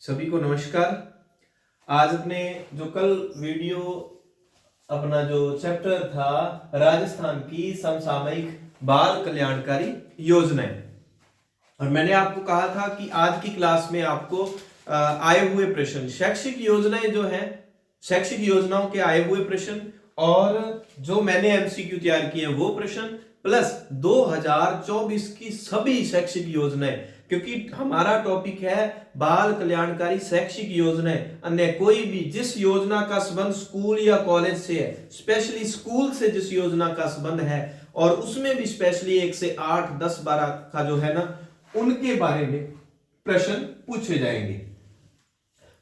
सभी को नमस्कार। आज अपने जो कल वीडियो अपना जो चैप्टर था राजस्थान की समसामयिक बाल कल्याणकारी योजनाएं, और मैंने आपको कहा था कि आज की क्लास में आपको आए हुए प्रश्न, शैक्षिक योजनाएं जो है, शैक्षिक योजनाओं के आए हुए प्रश्न और जो मैंने एमसीक्यू तैयार किए वो प्रश्न प्लस 2024 की सभी शैक्षिक योजनाएं, क्योंकि हमारा टॉपिक है बाल कल्याणकारी शैक्षिक योजनाएं। अन्य कोई भी जिस योजना का संबंध स्कूल या कॉलेज से है, स्पेशली स्कूल से जिस योजना का संबंध है, और उसमें भी स्पेशली 1 से 8, 10, 12 का जो है ना, उनके बारे में प्रश्न पूछे जाएंगे।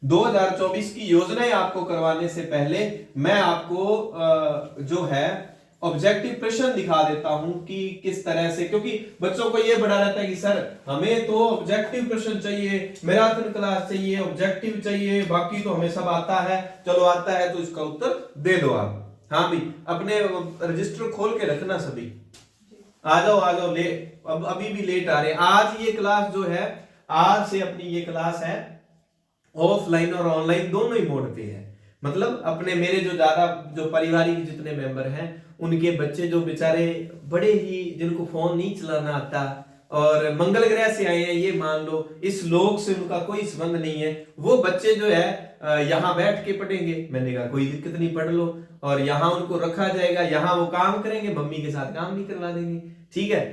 2024 की योजनाएं आपको करवाने से पहले मैं आपको जो है ऑब्जेक्टिव प्रश्न दिखा देता हूं कि किस तरह से, क्योंकि बच्चों को यह बड़ा रहता है कि सर हमें तो ऑब्जेक्टिव प्रश्न चाहिए, मैराथन क्लास चाहिए, ऑब्जेक्टिव चाहिए, बाकी तो हमें सब आता है। चलो आता है तो इसका उत्तर दे दो आप। हाँ भी, अपने रजिस्टर खोल के रखना सभी। आ जाओ ले, अब अभी भी लेट आ रहे हैं। आज ये क्लास जो है, आज से अपनी ये क्लास है ऑफलाइन और ऑनलाइन दोनों ही मोड पे है। मतलब अपने मेरे जो ज्यादा जो पारिवारिक जितने मेंबर हैं उनके बच्चे जो बेचारे बड़े ही, जिनको फोन नहीं चलाना आता और मंगल ग्रह से आए हैं, ये मान लो इस लोक से उनका कोई संबंध नहीं है, वो बच्चे जो है यहाँ बैठ के पढ़ेंगे। मैंने कहा कोई दिक्कत नहीं, पढ़ लो, और यहाँ उनको रखा जाएगा, यहाँ वो काम करेंगे, मम्मी के साथ काम नहीं करवा देंगे, ठीक है,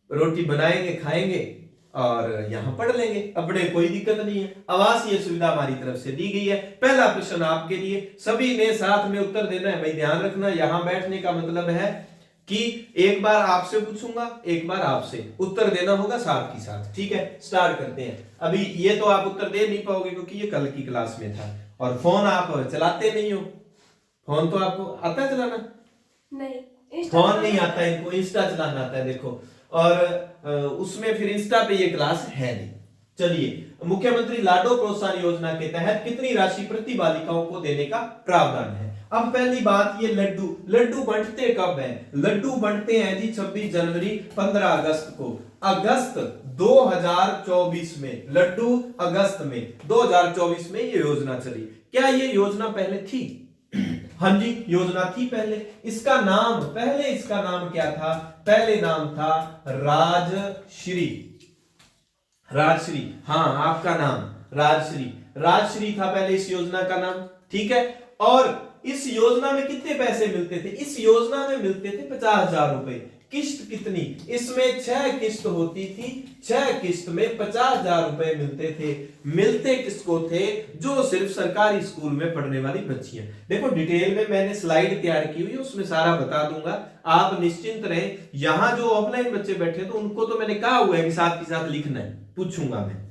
रोटी बनाएंगे खाएंगे और यहां पढ़ लेंगे, अपने कोई दिक्कत नहीं है। आवासीय सुविधा हमारी तरफ से दी गई है। पहला प्रश्न आपके लिए, सभी ने साथ में उत्तर देना है। भाई ध्यान रखना, यहां बैठने का मतलब है कि एक बार आपसे पूछूंगा, एक बार आपसे उत्तर देना होगा साथ ही साथ, ठीक है। स्टार्ट करते हैं। अभी ये तो आप उत्तर दे नहीं पाओगे क्योंकि ये कल की क्लास में था, और फोन आप चलाते नहीं हो। फोन तो आपको आता है चलाना? नहीं, फोन नहीं आता है इनको, इंस्टा चलाना आता है, देखो। और उसमें फिर इंस्टा पे ये क्लास है नहीं। चलिए, मुख्यमंत्री लाडो प्रोत्साहन योजना के तहत कितनी राशि प्रति बालिकाओं को देने का प्रावधान है? अब पहली बात, ये लड्डू बंटते कब हैं? लड्डू बंटते हैं जी 26 जनवरी 15 अगस्त को। अगस्त 2024 में, लड्डू अगस्त में 2024 में ये योजना चली। क्या ये योजना पहले थी? हाँ जी, योजना थी पहले। इसका नाम, पहले इसका नाम क्या था? पहले नाम था राजश्री। राजश्री, हाँ, आपका नाम राजश्री। राजश्री था पहले इस योजना का नाम, ठीक है। और इस योजना में कितने पैसे मिलते थे? इस योजना में मिलते थे 50,000 रुपए। किस्त कितनी? इसमें 6 किस्त होती थी, 6 किस्त में 50,000 रुपए मिलते थे। मिलते किसको थे? जो सिर्फ सरकारी स्कूल में पढ़ने वाली बच्चियां। देखो डिटेल में मैंने स्लाइड तैयार की हुई है, उसमें सारा बता दूंगा, आप निश्चिंत रहें। यहां जो ऑफलाइन बच्चे बैठे तो उनको तो मैंने कहा हुआ है कि साथ के साथ लिखना है, पूछूंगा मैं।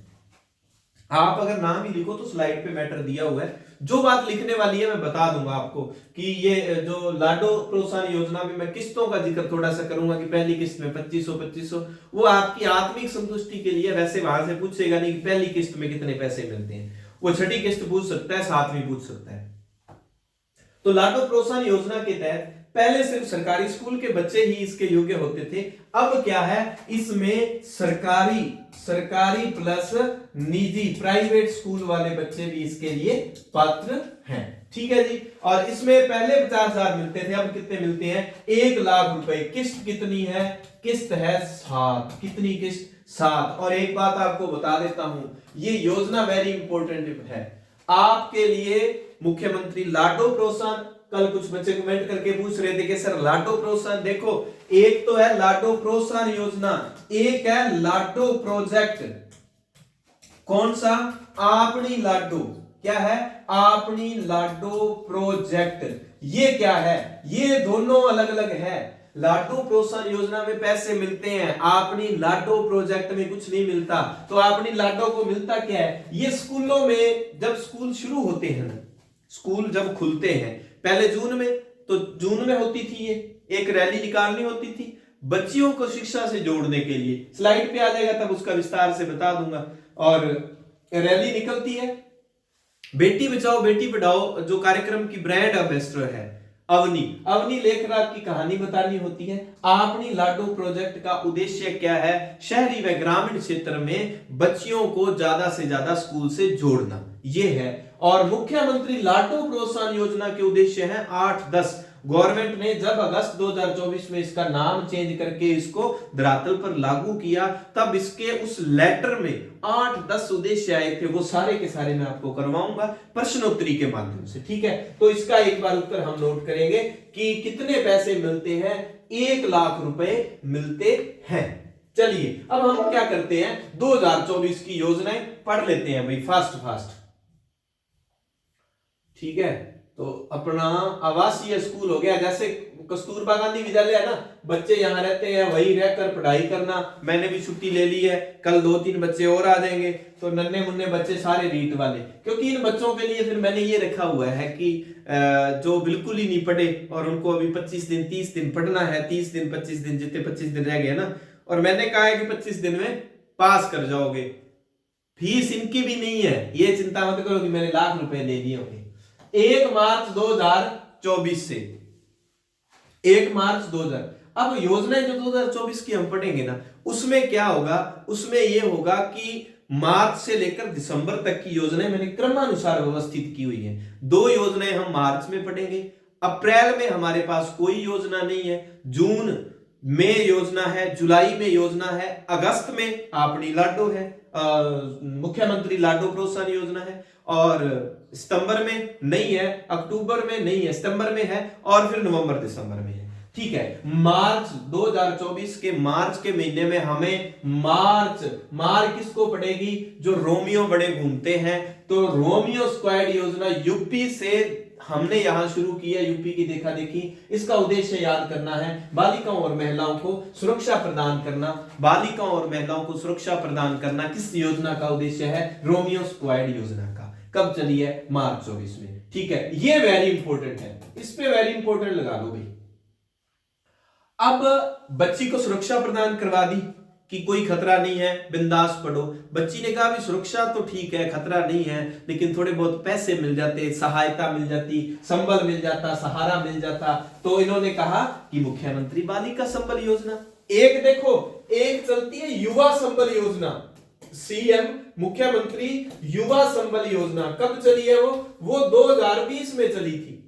आप अगर नाम ही लिखो तो स्लाइड पे मैटर दिया हुआ है, जो बात लिखने वाली है मैं बता दूंगा आपको कि ये जो लाडो प्रोत्साहन योजना में मैं किस्तों का जिक्र थोड़ा सा करूंगा कि पहली किस्त में 2500 वो आपकी आत्मिक संतुष्टि के लिए। वैसे वहां से पूछेगा नहीं कि पहली किस्त में कितने पैसे मिलते हैं, वो छठी किस्त पूछ सकता है, सातवीं पूछ सकता है। तो लाडो प्रोत्साहन योजना के तहत पहले सिर्फ सरकारी स्कूल के बच्चे ही इसके योग्य होते थे। अब क्या है, इसमें सरकारी प्लस निजी प्राइवेट स्कूल वाले बच्चे भी इसके लिए पात्र हैं, ठीक है जी। और इसमें पहले 50,000 मिलते थे, अब कितने मिलते हैं? 1,00,000 रुपए। किस्त कितनी है? किस्त है 7। कितनी किस्त? 7। और एक बात आपको बता देता हूं, ये योजना वेरी इंपॉर्टेंट है आपके लिए। मुख्यमंत्री लाडो प्रोत्साहन, कल कुछ बच्चे कमेंट करके पूछ रहे थे कि सर लाडो प्रोत्साहन, देखो एक तो है लाडो प्रोत्साहन योजना, एक है लाडो प्रोजेक्ट। कौन सा? आपनी लाडो। क्या है? आपनी लाडो प्रोजेक्ट। ये क्या है? ये दोनों अलग अलग है। लाडो प्रोत्साहन योजना में पैसे मिलते हैं, आपनी लाडो प्रोजेक्ट में कुछ नहीं मिलता। तो आपनी लाडो को मिलता क्या है? ये स्कूलों में जब स्कूल शुरू होते हैं ना, स्कूल जब खुलते हैं पहले जून में, तो जून में होती थी ये एक रैली निकालनी होती थी बच्चियों को शिक्षा से जोड़ने के लिए। स्लाइड पे आ जाएगा तब उसका विस्तार से बता दूंगा। और रैली निकलती है, बेटी बचाओ बेटी पढ़ाओ जो कार्यक्रम की ब्रांड एम्बेसडर है अवनी अवनी लेखराज की कहानी बतानी होती है। आपनी लाडो प्रोजेक्ट का उद्देश्य क्या है? शहरी व ग्रामीण क्षेत्र में बच्चियों को ज्यादा से ज्यादा स्कूल से जोड़ना, ये है। और मुख्यमंत्री लाडो प्रोत्साहन योजना के उद्देश्य है 8-10। गवर्नमेंट ने जब अगस्त 2024 में इसका नाम चेंज करके इसको धरातल पर लागू किया, तब इसके उस लेटर में 8-10 उद्देश्य आए थे। वो सारे के सारे मैं आपको करवाऊंगा प्रश्नोत्तरी के माध्यम से, ठीक है। तो इसका एक बार उत्तर हम नोट करेंगे कि कितने पैसे मिलते हैं। 1 लाख रुपए मिलते हैं। चलिए अब हम क्या करते हैं, 2024 की योजनाएं पढ़ लेते हैं भाई, फास्ट, ठीक है। तो अपना आवासीय स्कूल हो गया, जैसे कस्तूरबा गांधी विद्यालय है ना, बच्चे यहाँ रहते हैं, वहीं रहकर पढ़ाई करना। मैंने भी छुट्टी ले ली है, कल 2-3 बच्चे और आ जाएंगे, तो नन्हे मुन्ने बच्चे सारे रीट वाले, क्योंकि इन बच्चों के लिए फिर मैंने ये रखा हुआ है कि जो बिल्कुल ही नहीं पढ़े और उनको अभी 25 दिन 30 दिन पढ़ना है, 30 दिन 25 दिन जितने 25 दिन रह गए ना, और मैंने कहा है कि 25 दिन में पास कर जाओगे। फीस इनकी भी नहीं है, ये चिंता मत करो कि मैंने लाख रुपए ले लिए होंगे। 1 मार्च 2024 से 1 मार्च 2000। अब योजनाएं जो 2024 की हम पढ़ेंगे ना, उसमें क्या होगा, उसमें यह होगा कि मार्च से लेकर दिसंबर तक की योजनाएं मैंने क्रमानुसार व्यवस्थित की हुई है। 2 योजनाएं हम मार्च में पढ़ेंगे, अप्रैल में हमारे पास कोई योजना नहीं है, जून में योजना है, जुलाई में योजना है, अगस्त में आपनी लाडो है, मुख्यमंत्री लाडो प्रोत्साहन योजना है, और सितंबर में नहीं है, अक्टूबर में नहीं है, सितंबर में है, और फिर नवंबर दिसंबर में है, ठीक है। मार्च 2024 के मार्च के महीने में हमें मार किसको पड़ेगी, जो रोमियो बड़े घूमते हैं। तो रोमियो स्क्वाड योजना यूपी से हमने यहां शुरू की है, यूपी की देखा देखी। इसका उद्देश्य याद करना है, बालिकाओं और महिलाओं को सुरक्षा प्रदान करना। बालिकाओं और महिलाओं को सुरक्षा प्रदान करना किस योजना का उद्देश्य है? रोमियो स्क्वाड योजना का। कब चली है? मार्च 24 में, ठीक है। ये वेरी इंपॉर्टेंट है, इस पे वेरी इंपॉर्टेंट लगा लो भाई। अब बच्ची को सुरक्षा प्रदान करवा दी कि कोई खतरा नहीं है, बिंदास पढ़ो। बच्ची ने कहा भी सुरक्षा तो ठीक है, खतरा नहीं है, लेकिन थोड़े बहुत पैसे मिल जाते, सहायता मिल जाती, संबल मिल जाता, सहारा मिल जाता। तो इन्होंने कहा कि मुख्यमंत्री बालिका संबल योजना। एक देखो, एक चलती है युवा संबल योजना, सीएम मुख्यमंत्री युवा संबल योजना। कब चली है वो 2020 में चली थी,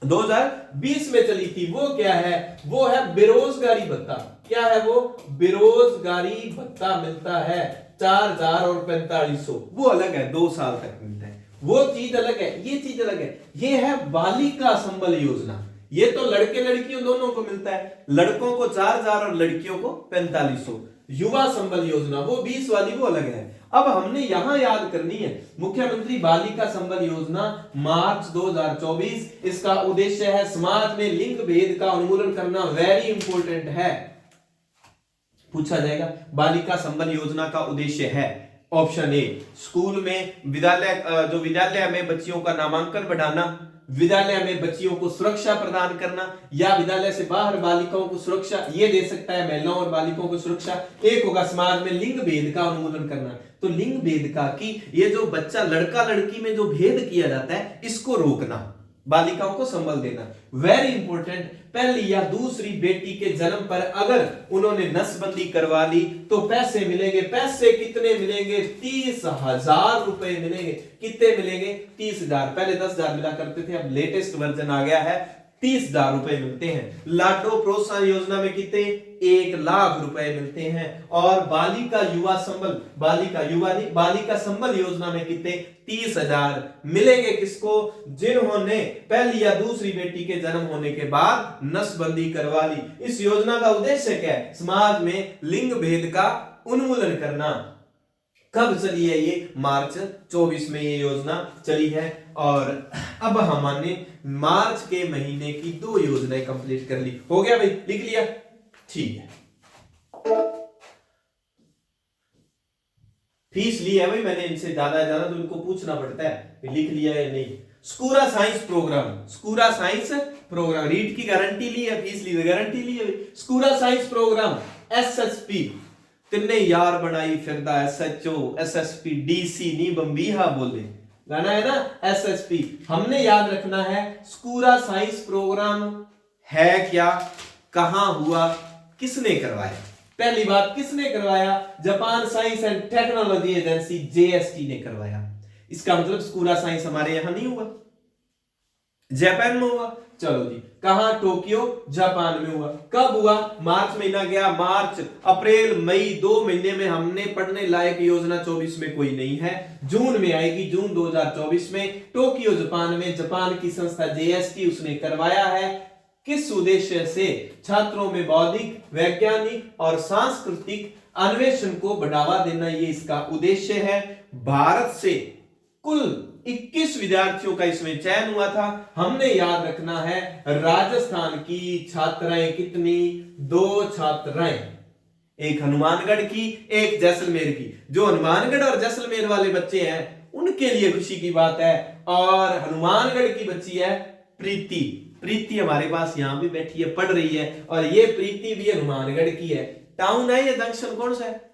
2020 में चली थी। वो क्या है? वो है बेरोजगारी भत्ता। क्या है वो? बेरोजगारी भत्ता मिलता है 4000 और 4500। वो अलग है, 2 साल तक मिलता है, वो चीज अलग है, ये चीज अलग है। ये है बालिका संबल योजना, ये तो लड़के लड़कियों दोनों को मिलता है, लड़कों को 4000 और लड़कियों को 4500। युवा संबल योजना वो 20 वाली, वो अलग है। अब हमने यहां याद करनी है मुख्यमंत्री बालिका संबल योजना मार्च 2024। इसका उद्देश्य है समाज में लिंग भेद का उन्मूलन करना। वेरी इंपॉर्टेंट है, पूछा जाएगा। बालिका संबल योजना का उद्देश्य है ऑप्शन ए, स्कूल में विद्यालय में बच्चियों का नामांकन बढ़ाना, विद्यालय में बच्चियों को सुरक्षा प्रदान करना, या विद्यालय से बाहर बालिकाओं को सुरक्षा, ये दे सकता है महिलाओं और बालिकाओं को सुरक्षा। एक होगा समाज में लिंग भेद का उन्मूलन करना, तो लिंग भेद का कि ये जो बच्चा लड़का लड़की में जो भेद किया जाता है इसको रोकना, बालिकाओं को संबल देना। वेरी इंपॉर्टेंट, पहली या दूसरी बेटी के जन्म पर अगर उन्होंने नसबंदी करवा ली तो पैसे मिलेंगे। पैसे कितने मिलेंगे? 30,000 रुपए मिलेंगे। कितने मिलेंगे? 30,000। पहले 10,000 मिला करते थे, अब लेटेस्ट वर्जन आ गया है, 30,000 रुपए मिलते हैं। लाडो प्रोत्साहन योजना में कितने? 1 लाख रुपए मिलते हैं। और बालिका युवा संबल, बालिका संबल योजना में कितने? 30,000 मिलेंगे। किसको? जिन्होंने पहली या दूसरी बेटी के जन्म होने के बाद नसबंदी करवा ली। इस योजना का उद्देश्य क्या है? समाज में लिंग भेद का उन्मूलन करना। कब चली है ये? मार्च 24 में ये योजना चली है। और अब हमने मार्च के महीने की 2 योजनाएं कंप्लीट कर ली। हो गया भाई, लिख लिया? ठीक है। फीस ली है भाई मैंने इनसे, ज्यादा तो इनको पूछना पड़ता है लिख लिया या नहीं। स्कूरा साइंस प्रोग्राम रीड की गारंटी ली है, फीस ली है, गारंटी ली है। स्कूरा साइंस प्रोग्राम एसएसपी तिन्ने यार बनाई फिरदा, एसएचओ एसएसपी डीसी नी बंबीहा बोले, गाना है ना एसएसपी। हमने याद रखना है स्कूरा साइंस प्रोग्राम है क्या, कहां हुआ, किसने करवाया। पहली बात, किसने करवाया? Japan science and technology agency JST ने करवाया। इसका मतलब स्कूरा साइंस हमारे यहां नहीं हुआ, जापान में हुआ। चलो जी, कहां? टोक्यो जापान में हुआ। कब हुआ? मार्च महीना गया, मार्च अप्रैल मई 2 महीने में हमने पढ़ने लायक योजना 24 में कोई नहीं है। जून में आएगी, जून 2024 में टोक्यो जापान में, जापान की संस्था JST उसने करवाया है। किस उद्देश्य से? छात्रों में बौद्धिक, वैज्ञानिक और सांस्कृतिक अन्वेषण को बढ़ावा देना, ये इसका उद्देश्य है। भारत से कुल 21 विद्यार्थियों का इसमें चयन हुआ था। हमने याद रखना है राजस्थान की छात्राएं कितनी? 2 छात्राएं, एक हनुमानगढ़ की, एक जैसलमेर की। जो हनुमानगढ़ और जैसलमेर वाले बच्चे हैं उनके लिए खुशी की बात है। और हनुमानगढ़ की बच्ची है प्रीति। प्रीति हमारे पास यहां भी बैठी है, पढ़ रही है। और ये प्रीति भी हनुमानगढ़ की है। टाउन है या जंक्शन कौन सा है?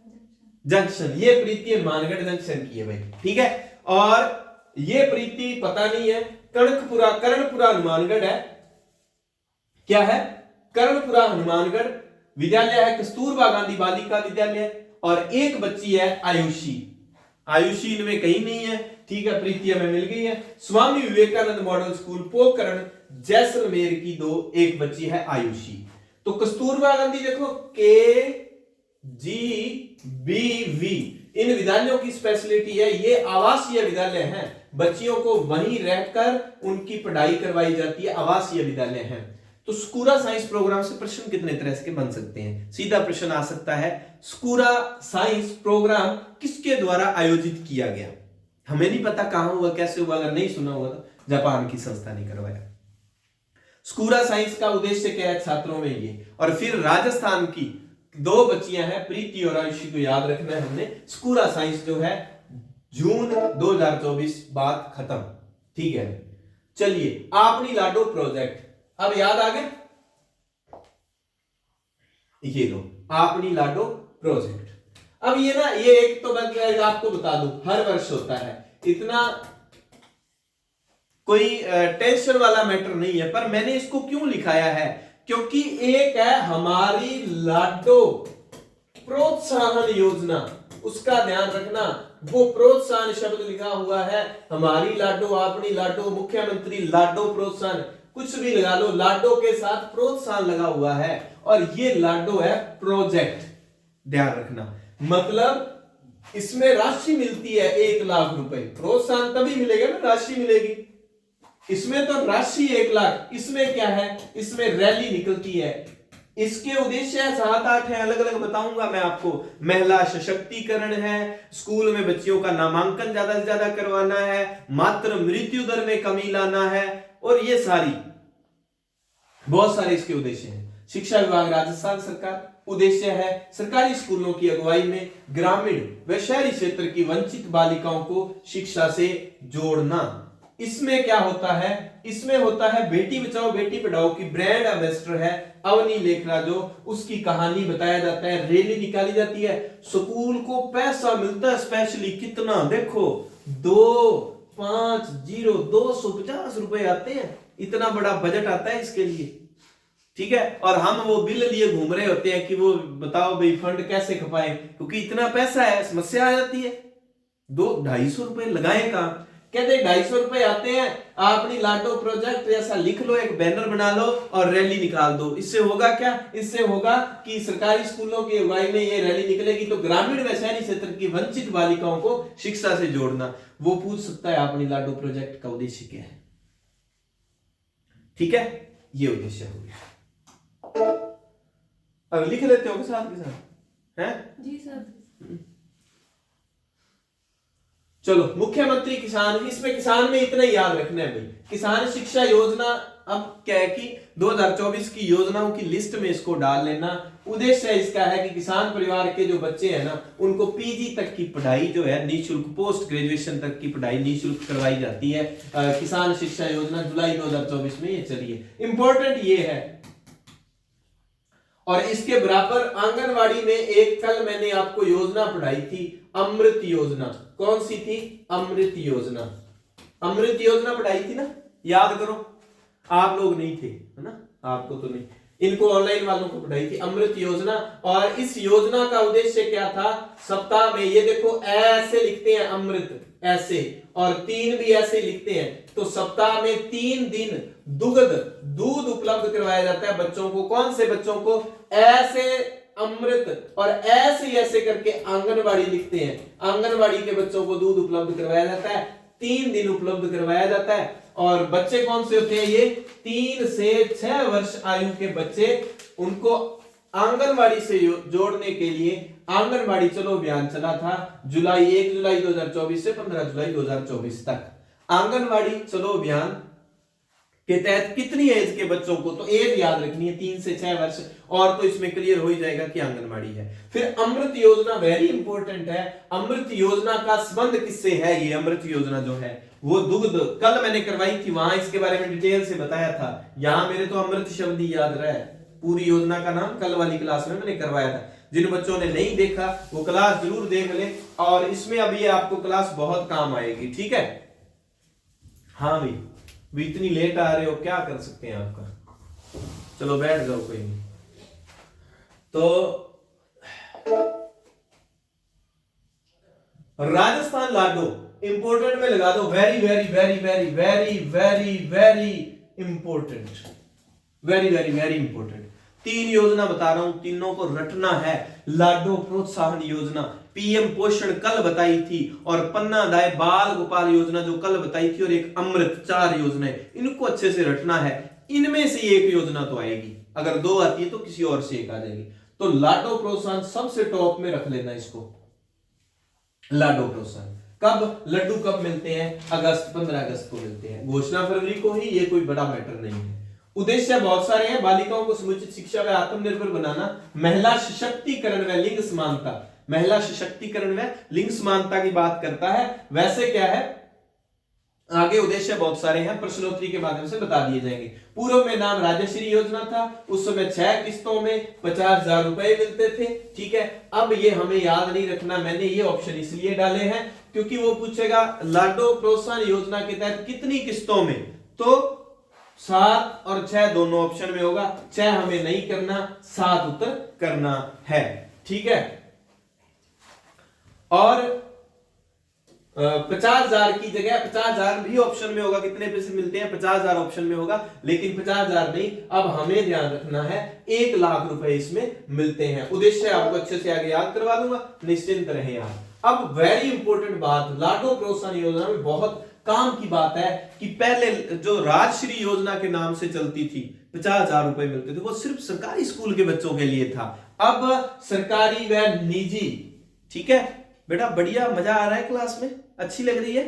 जंक्शन। ये प्रीति हनुमानगढ़ जंक्शन की है भाई, ठीक है। और ये प्रीति पता नहीं है, कर्णपुरा हनुमानगढ़ है। क्या है? कर्णपुरा हनुमानगढ़ विद्यालय है, कस्तूरबा गांधी बालिका विद्यालय। और एक बच्ची है आयुषी। आयुषी इनमें कहीं नहीं है, ठीक है। प्रीति हमें मिल गई है। स्वामी विवेकानंद मॉडल स्कूल पोखरण जैसलमेर की एक बच्ची है आयुषी। तो कस्तूरबा गांधी देखो KGBV, इन विद्यालयों की स्पेशलिटी है, ये आवासीय विद्यालय हैं। बच्चियों को वहीं रहकर उनकी पढ़ाई करवाई जाती है, आवासीय विद्यालय हैं। तो स्कूरा साइंस प्रोग्राम से प्रश्न कितने तरह के बन सकते हैं? सीधा प्रश्न आ सकता है, स्कूरा साइंस प्रोग्राम किसके द्वारा आयोजित किया गया? हमें नहीं पता कहां हुआ, कैसे हुआ। अगर नहीं सुना हुआ तो जापान की संस्था ने करवाया। स्कूरा साइंस का उद्देश्य क्या है? छात्रों में ये। और फिर राजस्थान की 2 बच्चियां हैं, प्रीति और आयुषी को याद रखना है हमने। स्कूरा साइंस जो है जून 2024 बात खत्म, ठीक है। चलिए, आपनी लाडो प्रोजेक्ट अब याद आ गया? ये लो, आपनी लाडो प्रोजेक्ट। अब ये ना, ये एक तो मैं आपको बता दूं, हर वर्ष होता है, इतना कोई टेंशन वाला मैटर नहीं है। पर मैंने इसको क्यों लिखाया है? क्योंकि एक है हमारी लाडो प्रोत्साहन योजना, उसका ध्यान रखना। वो प्रोत्साहन शब्द लिखा हुआ है, हमारी लाडो, आपनी लाडो, मुख्यमंत्री लाडो प्रोत्साहन, कुछ भी लगा लो, लाडो के साथ प्रोत्साहन लगा हुआ है। और ये लाडो है प्रोजेक्ट, ध्यान रखना। मतलब इसमें राशि मिलती है 1 लाख रुपए। प्रोत्साहन तभी मिलेगा ना, राशि मिलेगी। इसमें तो राशि 1 लाख, इसमें क्या है? इसमें रैली निकलती है। इसके उद्देश्य 7-8 है, अलग अलग बताऊंगा मैं आपको। महिला सशक्तिकरण है, स्कूल में बच्चियों का नामांकन ज्यादा से ज्यादा करवाना है, मातृ मृत्यु दर में कमी लाना है, और ये बहुत सारे इसके उद्देश्य हैं। शिक्षा विभाग राजस्थान सरकार, उद्देश्य है सरकारी स्कूलों की अगुवाई में ग्रामीण व शहरी क्षेत्र की वंचित बालिकाओं को शिक्षा से जोड़ना। इसमें क्या होता है? इसमें होता है बेटी बचाओ बेटी पढ़ाओ की ब्रांड एम्बेसडर है अवनी लेखरा, जो उसकी कहानी बताया जाता है, रैली निकाली जाती है, स्कूल को पैसा मिलता है स्पेशली। कितना देखो, 250 रुपए आते हैं, इतना बड़ा बजट आता है इसके लिए, ठीक है। और हम वो बिल लिए घूम रहे होते हैं कि वो बताओ भाई फंड कैसे खपाए, क्योंकि इतना पैसा है, समस्या आ जाती है। 200-250 रुपए लगाए कहां? कहते 250 रुपए आते हैं, आपनी लाडो प्रोजेक्ट ऐसा लिख लो, एक बैनर बना लो और रैली निकाल दो। इससे होगा क्या? इससे होगा कि सरकारी स्कूलों की अगुवाई में ये रैली निकलेगी तो ग्रामीण व शहरी क्षेत्र की वंचित बालिकाओं को शिक्षा से जोड़ना। वो पूछ सकता है आपनी लाडो प्रोजेक्ट का उद्देश्य क्या है, ठीक है। ये उद्देश्य हो गया। अब लिख लेते हो साथ के साथ, हैं? जी सर। चलो, मुख्यमंत्री किसान, इसमें किसान में इतना ही याद रखना है भाई। किसान शिक्षा योजना, अब क्या है कि 2024 की योजनाओं की लिस्ट में इसको डाल लेना। उद्देश्य इसका है कि किसान परिवार के जो बच्चे हैं ना, उनको पीजी तक की पढ़ाई जो है निःशुल्क, पोस्ट ग्रेजुएशन तक की पढ़ाई निःशुल्क करवाई जाती है। किसान शिक्षा योजना जुलाई 2024 में ये चली है। इंपॉर्टेंट ये है। और इसके बराबर आंगनवाड़ी में एक कल मैंने आपको योजना पढ़ाई थी, अमृत योजना। कौन सी थी? अमृत योजना। अमृत योजना पढ़ाई थी ना, याद करो, आप लोग नहीं थे, है ना, आपको तो नहीं, इनको ऑनलाइन वालों को पढ़ाई थी अमृत योजना। और इस योजना का उद्देश्य क्या था, सप्ताह में, ये देखो ऐसे लिखते हैं अमृत, ऐसे, और 3 भी ऐसे लिखते हैं, तो सप्ताह में 3 दिन दूध उपलब्ध करवाया जाता है बच्चों को। कौन से बच्चों को, ऐसे अमृत और ऐसे करके आंगनवाड़ी लिखते हैं, आंगनवाड़ी के बच्चों को दूध उपलब्ध करवाया जाता है, 3 दिन उपलब्ध करवाया जाता है। और बच्चे कौन से होते हैं, ये 3 से 6 वर्ष आयु के बच्चे, उनको आंगनवाड़ी से जोड़ने के लिए आंगनवाड़ी चलो अभियान चला था 1 जुलाई 2024 से 15 जुलाई 2024 तक। आंगनवाड़ी चलो अभियान के तहत कितनी एज के बच्चों को, तो एज याद रखनी है 3 से 6 वर्ष, और तो इसमें क्लियर हो ही जाएगा कि आंगनवाड़ी है। फिर अमृत योजना वेरी इंपॉर्टेंट है। अमृत योजना का संबंध किससे है, ये अमृत योजना जो है वो दुग्ध, कल मैंने करवाई थी, वहां इसके बारे में डिटेल से बताया था, यहां मेरे तो अमृत शब्द ही याद रहा है, पूरी योजना का नाम कल वाली क्लास में मैंने करवाया था। जिन बच्चों ने नहीं देखा वो क्लास जरूर देख ले, और इसमें अभी आपको क्लास बहुत काम आएगी, ठीक है। हाँ भाई, भी इतनी लेट आ रहे हो, क्या कर सकते हैं आपका, चलो बैठ जाओ, कोई नहीं। तो राजस्थान लाडो इंपोर्टेंट में लगा दो, very very very very very very very important, very very very important. 3 योजना बता रहा हूं, तीनों को रटना है। लाडो प्रोत्साहन योजना, पीएम पोषण कल बताई थी, और पन्ना दाय बाल गोपाल योजना जो कल बताई थी, और एक अमृत, 4 योजनाएं, इनको अच्छे से रटना है। इनमें से एक योजना तो आएगी, अगर 2 आती है तो किसी और से एक आ जाएगी। तो लाडो प्रोत्साहन सबसे टॉप में रख लेना इसको, लाडो प्रोत्साहन। कब लड्डू कब मिलते हैं, 15 अगस्त को मिलते हैं, घोषणा फरवरी को ही, ये कोई बड़ा मैटर नहीं है। उद्देश्य बहुत सारे हैं, बालिकाओं को समुचित शिक्षा व आत्मनिर्भर बनाना, महिला सशक्तिकरण व लिंग समानता, महिला सशक्तिकरण व लिंग समानता की बात करता है। वैसे क्या है, आगे उद्देश्य बहुत सारे हैं, प्रश्नोत्तरी के माध्यम से बता दिए जाएंगे। पूर्व में नाम राजश्री योजना था, उस समय 6 किस्तों में 50,000 रुपए मिलते थे, ठीक है। अब ये हमें याद नहीं रखना, मैंने ये ऑप्शन इसलिए डाले हैं क्योंकि वो पूछेगा लाडो प्रोत्साहन योजना के तहत कितनी किस्तों में, तो 7 और 6 दोनों ऑप्शन में होगा, 6 हमें नहीं करना, 7 उत्तर करना है, ठीक है। और 50,000 की जगह 50,000 भी ऑप्शन में होगा, कितने पैसे मिलते हैं, 50,000 ऑप्शन में होगा, लेकिन 50,000 नहीं, अब हमें ध्यान रखना है 1 लाख रुपए इसमें मिलते हैं। उद्देश्य आपको अच्छे से आगे याद करवा दूंगा, निश्चिंत रहे आप। अब वेरी इंपॉर्टेंट बात, लाडो प्रोत्साहन योजना में बहुत काम की बात है कि पहले जो राजश्री योजना के नाम से चलती थी, 50,000 रुपए मिलते थे, वो सिर्फ सरकारी स्कूल के बच्चों के लिए था। अब सरकारी व निजी, ठीक है बेटा, बढ़िया, मजा आ रहा है क्लास में, अच्छी लग रही है,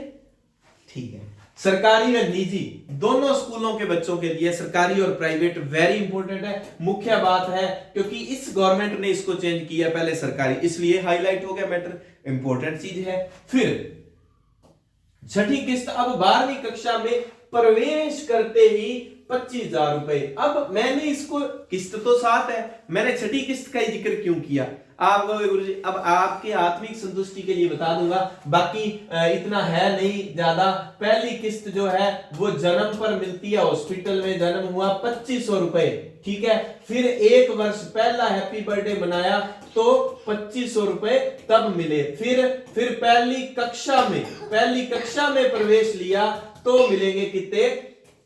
ठीक है। सरकारी व निजी दोनों स्कूलों के बच्चों के लिए, सरकारी और प्राइवेट, वेरी इंपॉर्टेंट है, मुख्य बात है, क्योंकि इस गवर्नमेंट ने इसको चेंज किया, पहले सरकारी, इसलिए हाईलाइट हो गया मैटर, इंपॉर्टेंट चीज है। फिर 6ठी किस्त, अब 12वीं कक्षा में प्रवेश करते ही 25,000 रुपए। अब मैंने इसको, किस्त तो 7 है, मैंने 6ठी किस्त का ही जिक्र क्यों किया, आप गुरुजी, अब आपके आत्मिक संतुष्टि के लिए बता दूंगा, बाकी इतना है नहीं ज्यादा। पहली किस्त जो है वो जन्म पर मिलती है, हॉस्पिटल में जन्म हुआ 2500 रुपए, ठीक है। फिर 1 वर्ष पहला हैप्पी बर्थडे मनाया तो 2500 रुपए तब मिले। फिर पहली कक्षा में प्रवेश लिया तो मिलेंगे कितने,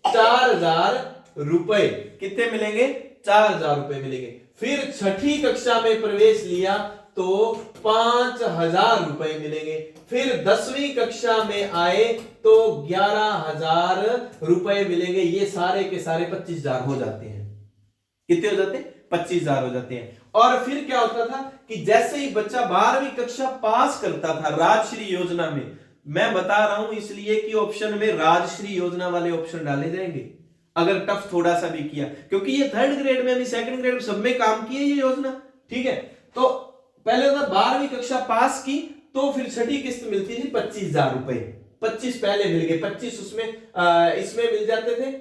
4,000 रुपए, कितने मिलेंगे, 4,000 रुपए मिलेंगे। फिर 6ठी कक्षा में प्रवेश लिया तो 5,000 रुपए मिलेंगे। फिर 10वीं कक्षा में आए तो 11,000 रुपए मिलेंगे। ये सारे के सारे 25,000 हो जाते हैं। कितने हो जाते हैं, 25,000 हो जाते हैं। और फिर क्या होता था कि जैसे ही बच्चा 12वीं कक्षा पास करता था राजश्री योजना में, मैं बता रहा हूं इसलिए कि ऑप्शन में राजश्री योजना वाले ऑप्शन डाले जाएंगे, अगर टफ थोड़ा सा भी किया, क्योंकि ये 3rd ग्रेड में, 2nd ग्रेड में सब में काम की है ये योजना, ठीक है। तो पहले होता 12वीं कक्षा पास की तो फिर 6ठी किस्त मिलती थी 25,000 रुपए, 25 पहले मिल गए, 25 उसमें इसमें मिल जाते थे,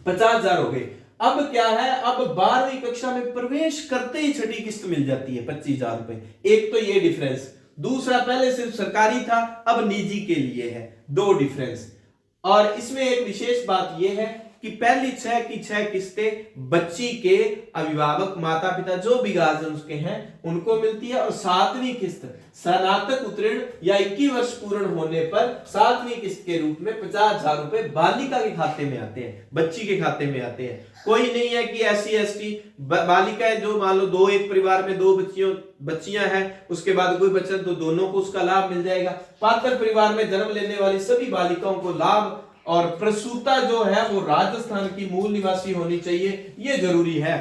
50,000 हो गए। अब क्या है, अब 12वीं कक्षा में प्रवेश करते ही 6ठी किस्त मिल जाती है 25,000 रुपए। एक तो ये डिफरेंस। दूसरा पहले सिर्फ सरकारी था, अब निजी के लिए है, दो डिफरेंस। और इसमें एक विशेष बात यह है कि पहली 6 की 6 किस्तें बच्ची के अभिभावक माता पिता जो भी गार्जियन उसके हैं उनको मिलती है, और 7वीं किस्त स्नातक उत्तीर्ण या 21 वर्ष पूर्ण होने पर 7वीं किस्त के रूप में 50,000 रुपए बालिका के खाते में आते हैं, बच्ची के खाते में आते हैं। कोई नहीं है कि SC ST बालिकाएं जो मान लो दो एक परिवार में दो बच्चियां हैं, उसके बाद कोई बच्चा तो दोनों को उसका लाभ मिल जाएगा। पात्र परिवार में जन्म लेने वाली सभी बालिकाओं को लाभ, और प्रसूता जो है वो राजस्थान की मूल निवासी होनी चाहिए, ये जरूरी है।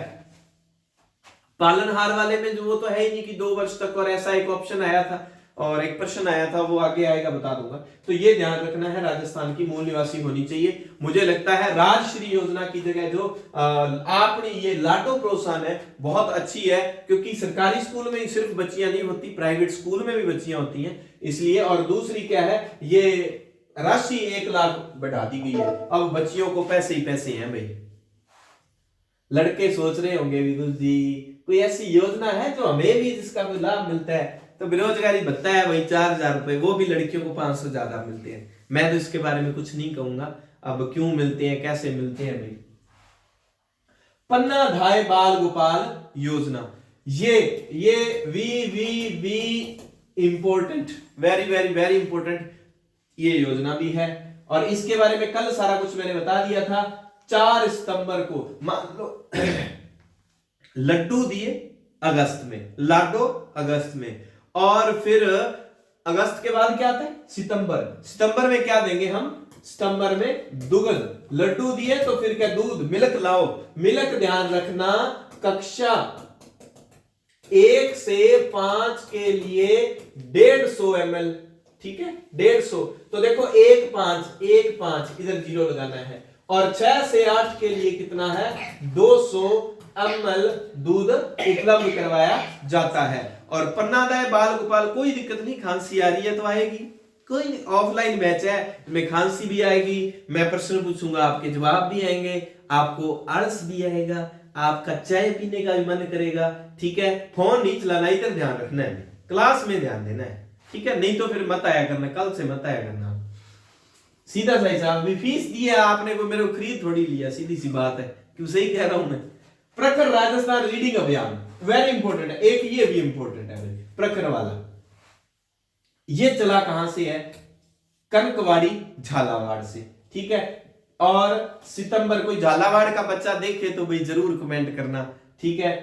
पालनहार वाले में जो वो तो है ही नहीं कि 2 वर्ष तक, और ऐसा एक ऑप्शन आया था और एक प्रश्न आया था, वो आगे आएगा बता दूंगा। तो ये ध्यान रखना है, राजस्थान की मूल निवासी होनी चाहिए। मुझे लगता है राजश्री योजना की जगह जो आपने ये लाडो प्रोत्साहन है बहुत अच्छी है, क्योंकि सरकारी स्कूल में ही सिर्फ बच्चियां नहीं होती, प्राइवेट स्कूल में भी बच्चियां होती हैं, इसलिए। और दूसरी क्या है, ये राशि 1 लाख बढ़ा दी गई है, अब बच्चियों को पैसे ही पैसे हैं भाई। लड़के सोच रहे होंगे विदुष जी कोई ऐसी योजना है जो हमें भी जिसका कोई लाभ मिलता है, तो बेरोजगारी भत्ता है भाई 4,000 रुपए, वो भी लड़कियों को 500 ज्यादा मिलते हैं। मैं तो इसके बारे में कुछ नहीं कहूंगा, अब क्यों मिलते हैं कैसे मिलते हैं भाई। पन्ना धाय बाल गोपाल योजना, ये very important, very very very important ये योजना भी है। और इसके बारे में कल सारा कुछ मैंने बता दिया था। 4 सितंबर को मान लो लड्डू दिए अगस्त में, लाडो अगस्त में, और फिर अगस्त के बाद क्या आता है, सितंबर। सितंबर में क्या देंगे हम, सितंबर में दुग्ध, लड्डू दिए तो फिर क्या, दूध, मिल्क लाओ। मिल्क ध्यान रखना कक्षा 1 से 5 के लिए 150 ml, ठीक है, 150। तो देखो 1 5 इधर 0 लगाना है, और 6 से 8 के लिए कितना है, 200 ml दूध उपलब्ध करवाया जाता है। और पन्नादाय बाल गोपाल, कोई दिक्कत नहीं, खांसी आ रही है तो आएगी, कोई ऑफलाइन बैच है, में खांसी भी आएगी, मैं प्रश्न पूछूंगा आपके जवाब भी आएंगे, आपको आलस भी आएगा, आपका चाय पीने का भी मन करेगा, ठीक है। फोन नहीं चलाना, इधर ध्यान रखना है, क्लास में ध्यान देना है, ठीक है, नहीं तो फिर मत आया करना, कल से मत आया करना, सीधा सा हिसाब। भी फीस दी है आपने, कोई मेरे को खरीद थोड़ी लिया, सीधी सी बात है, क्यों सही कह रहा हूं मैं। प्रखर राजस्थान रीडिंग अभियान वेरी इंपॉर्टेंट है, एक ये भी इंपॉर्टेंट है प्रखर वाला। ये चला कहां से है, कनकवाड़ी झालावाड़ से, ठीक है। और सितंबर, कोई झालावाड़ का बच्चा देखे तो भाई जरूर कमेंट करना, ठीक है।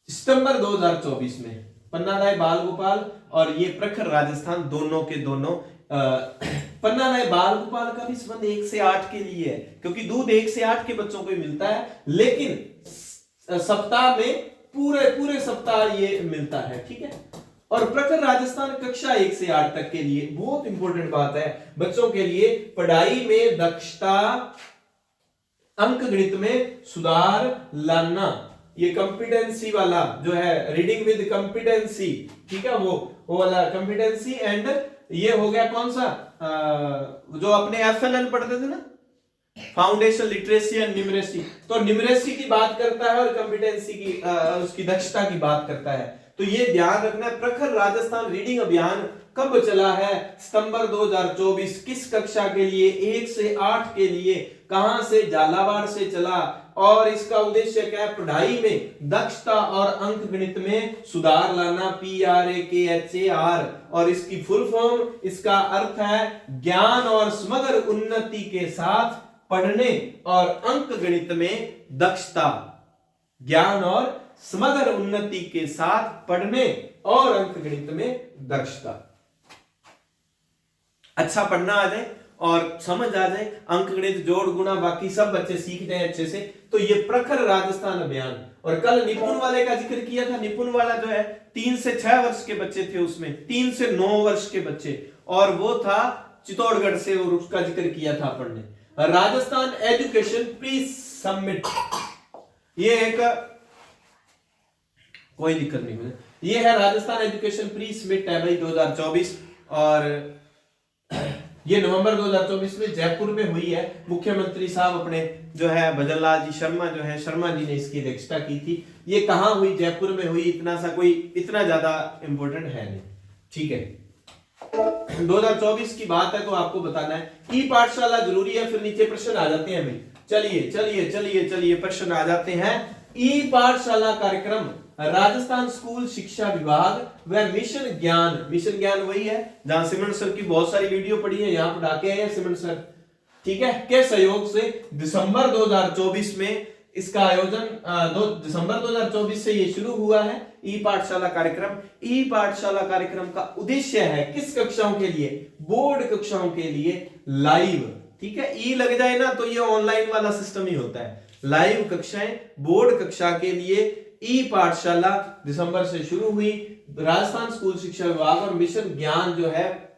सितंबर 2024 में पन्नादाय बाल गोपाल और ये प्रखर राजस्थान दोनों के दोनों पन्नादाय बाल गोपाल का भी संबंध 1 से 8 के लिए है, क्योंकि दूध 1 से 8 के बच्चों को ही मिलता है, लेकिन सप्ताह में पूरे सप्ताह ये मिलता है, ठीक है। और प्रखर राजस्थान कक्षा 1 से 8 तक के लिए बहुत इंपॉर्टेंट बात है, बच्चों के लिए पढ़ाई में दक्षता, अंक गणित में सुधार लाना, ये कॉम्पिटेंसी वाला जो है, रीडिंग विद कॉम्पिटेंसी, ठीक है, वो वाला कॉम्पिटेंसी। एंड ये हो गया कौन सा, जो अपने FLN पढ़ते थे ना, फाउंडेशन लिटरेसी एंड न्यूमरेसी, तो न्यूमरेसी की बात करता है और कॉम्पिटेंसी की उसकी दक्षता की बात करता है। तो ये ध्यान रखना है, प्रखर राजस्थान रीडिंग अभियान कब चला है, सितंबर 2024, किस कक्षा के लिए, 1 से 8 के लिए, कहां से, झालावाड़ से चला। और इसका उद्देश्य क्या है, पढ़ाई में दक्षता और अंक गणित में सुधार लाना, PRAKHAR, और इसकी फुल फॉर्म, इसका अर्थ है ज्ञान और समग्र उन्नति के साथ पढ़ने और अंक गणित में दक्षता, ज्ञान और समग्र उन्नति के साथ पढ़ने और अंक गणित में दक्षता। अच्छा पढ़ना आ जाए और समझ आ जाए, अंक गणित, जोड़ गुणा, बाकी सब बच्चे सीख जाए अच्छे से, तो ये प्रखर राजस्थान अभियान। और कल निपुण वाले का जिक्र किया था, निपुण वाला जो है 3 से 6 वर्ष के बच्चे थे उसमें, 3 से 9 वर्ष के बच्चे, और वो था चित्तौड़गढ़ से, और उसका जिक्र किया था अपन ने। राजस्थान एजुकेशन प्री सबमिट, ये एक, कोई दिक्कत नहीं मुझे, ये है राजस्थान एजुकेशन प्री सबमिट है भाई 2024, और ये नवंबर 2024 में जयपुर में हुई है। मुख्यमंत्री साहब अपने जो है भजनलाल जी शर्मा जो है, शर्मा जी ने इसकी अध्यक्षता की थी। ये कहां हुई, जयपुर में हुई, इतना सा कोई इतना ज्यादा इंपॉर्टेंट है नहीं, ठीक है, 2024 की बात है तो आपको बताना है। ई पाठशाला जरूरी है, फिर नीचे प्रश्न आ जाते हैं भाई। चलिए चलिए चलिए चलिए प्रश्न आ जाते हैं। ई पाठशाला कार्यक्रम राजस्थान स्कूल शिक्षा विभाग व मिशन ज्ञान वही है जहां सिमरन सर की बहुत सारी वीडियो पड़ी है, यहाँ पढ़ा के आए हैं सिमरन सर, ठीक है, के सहयोग से दिसंबर 2024 में इसका आयोजन दिसंबर 2024 से ये शुरू हुआ है ई पाठशाला कार्यक्रम। ई पाठशाला कार्यक्रम का उद्देश्य है किस कक्षाओं के लिए? बोर्ड कक्षाओं के लिए लाइव, ठीक है, ई लग जाए ना तो ये ऑनलाइन वाला सिस्टम ही होता है। लाइव कक्षाएं बोर्ड कक्षा के लिए ई पाठशाला दिसंबर से शुरू हुई। राजस्थान स्कूल शिक्षा विभाग और मिशन ज्ञान जो है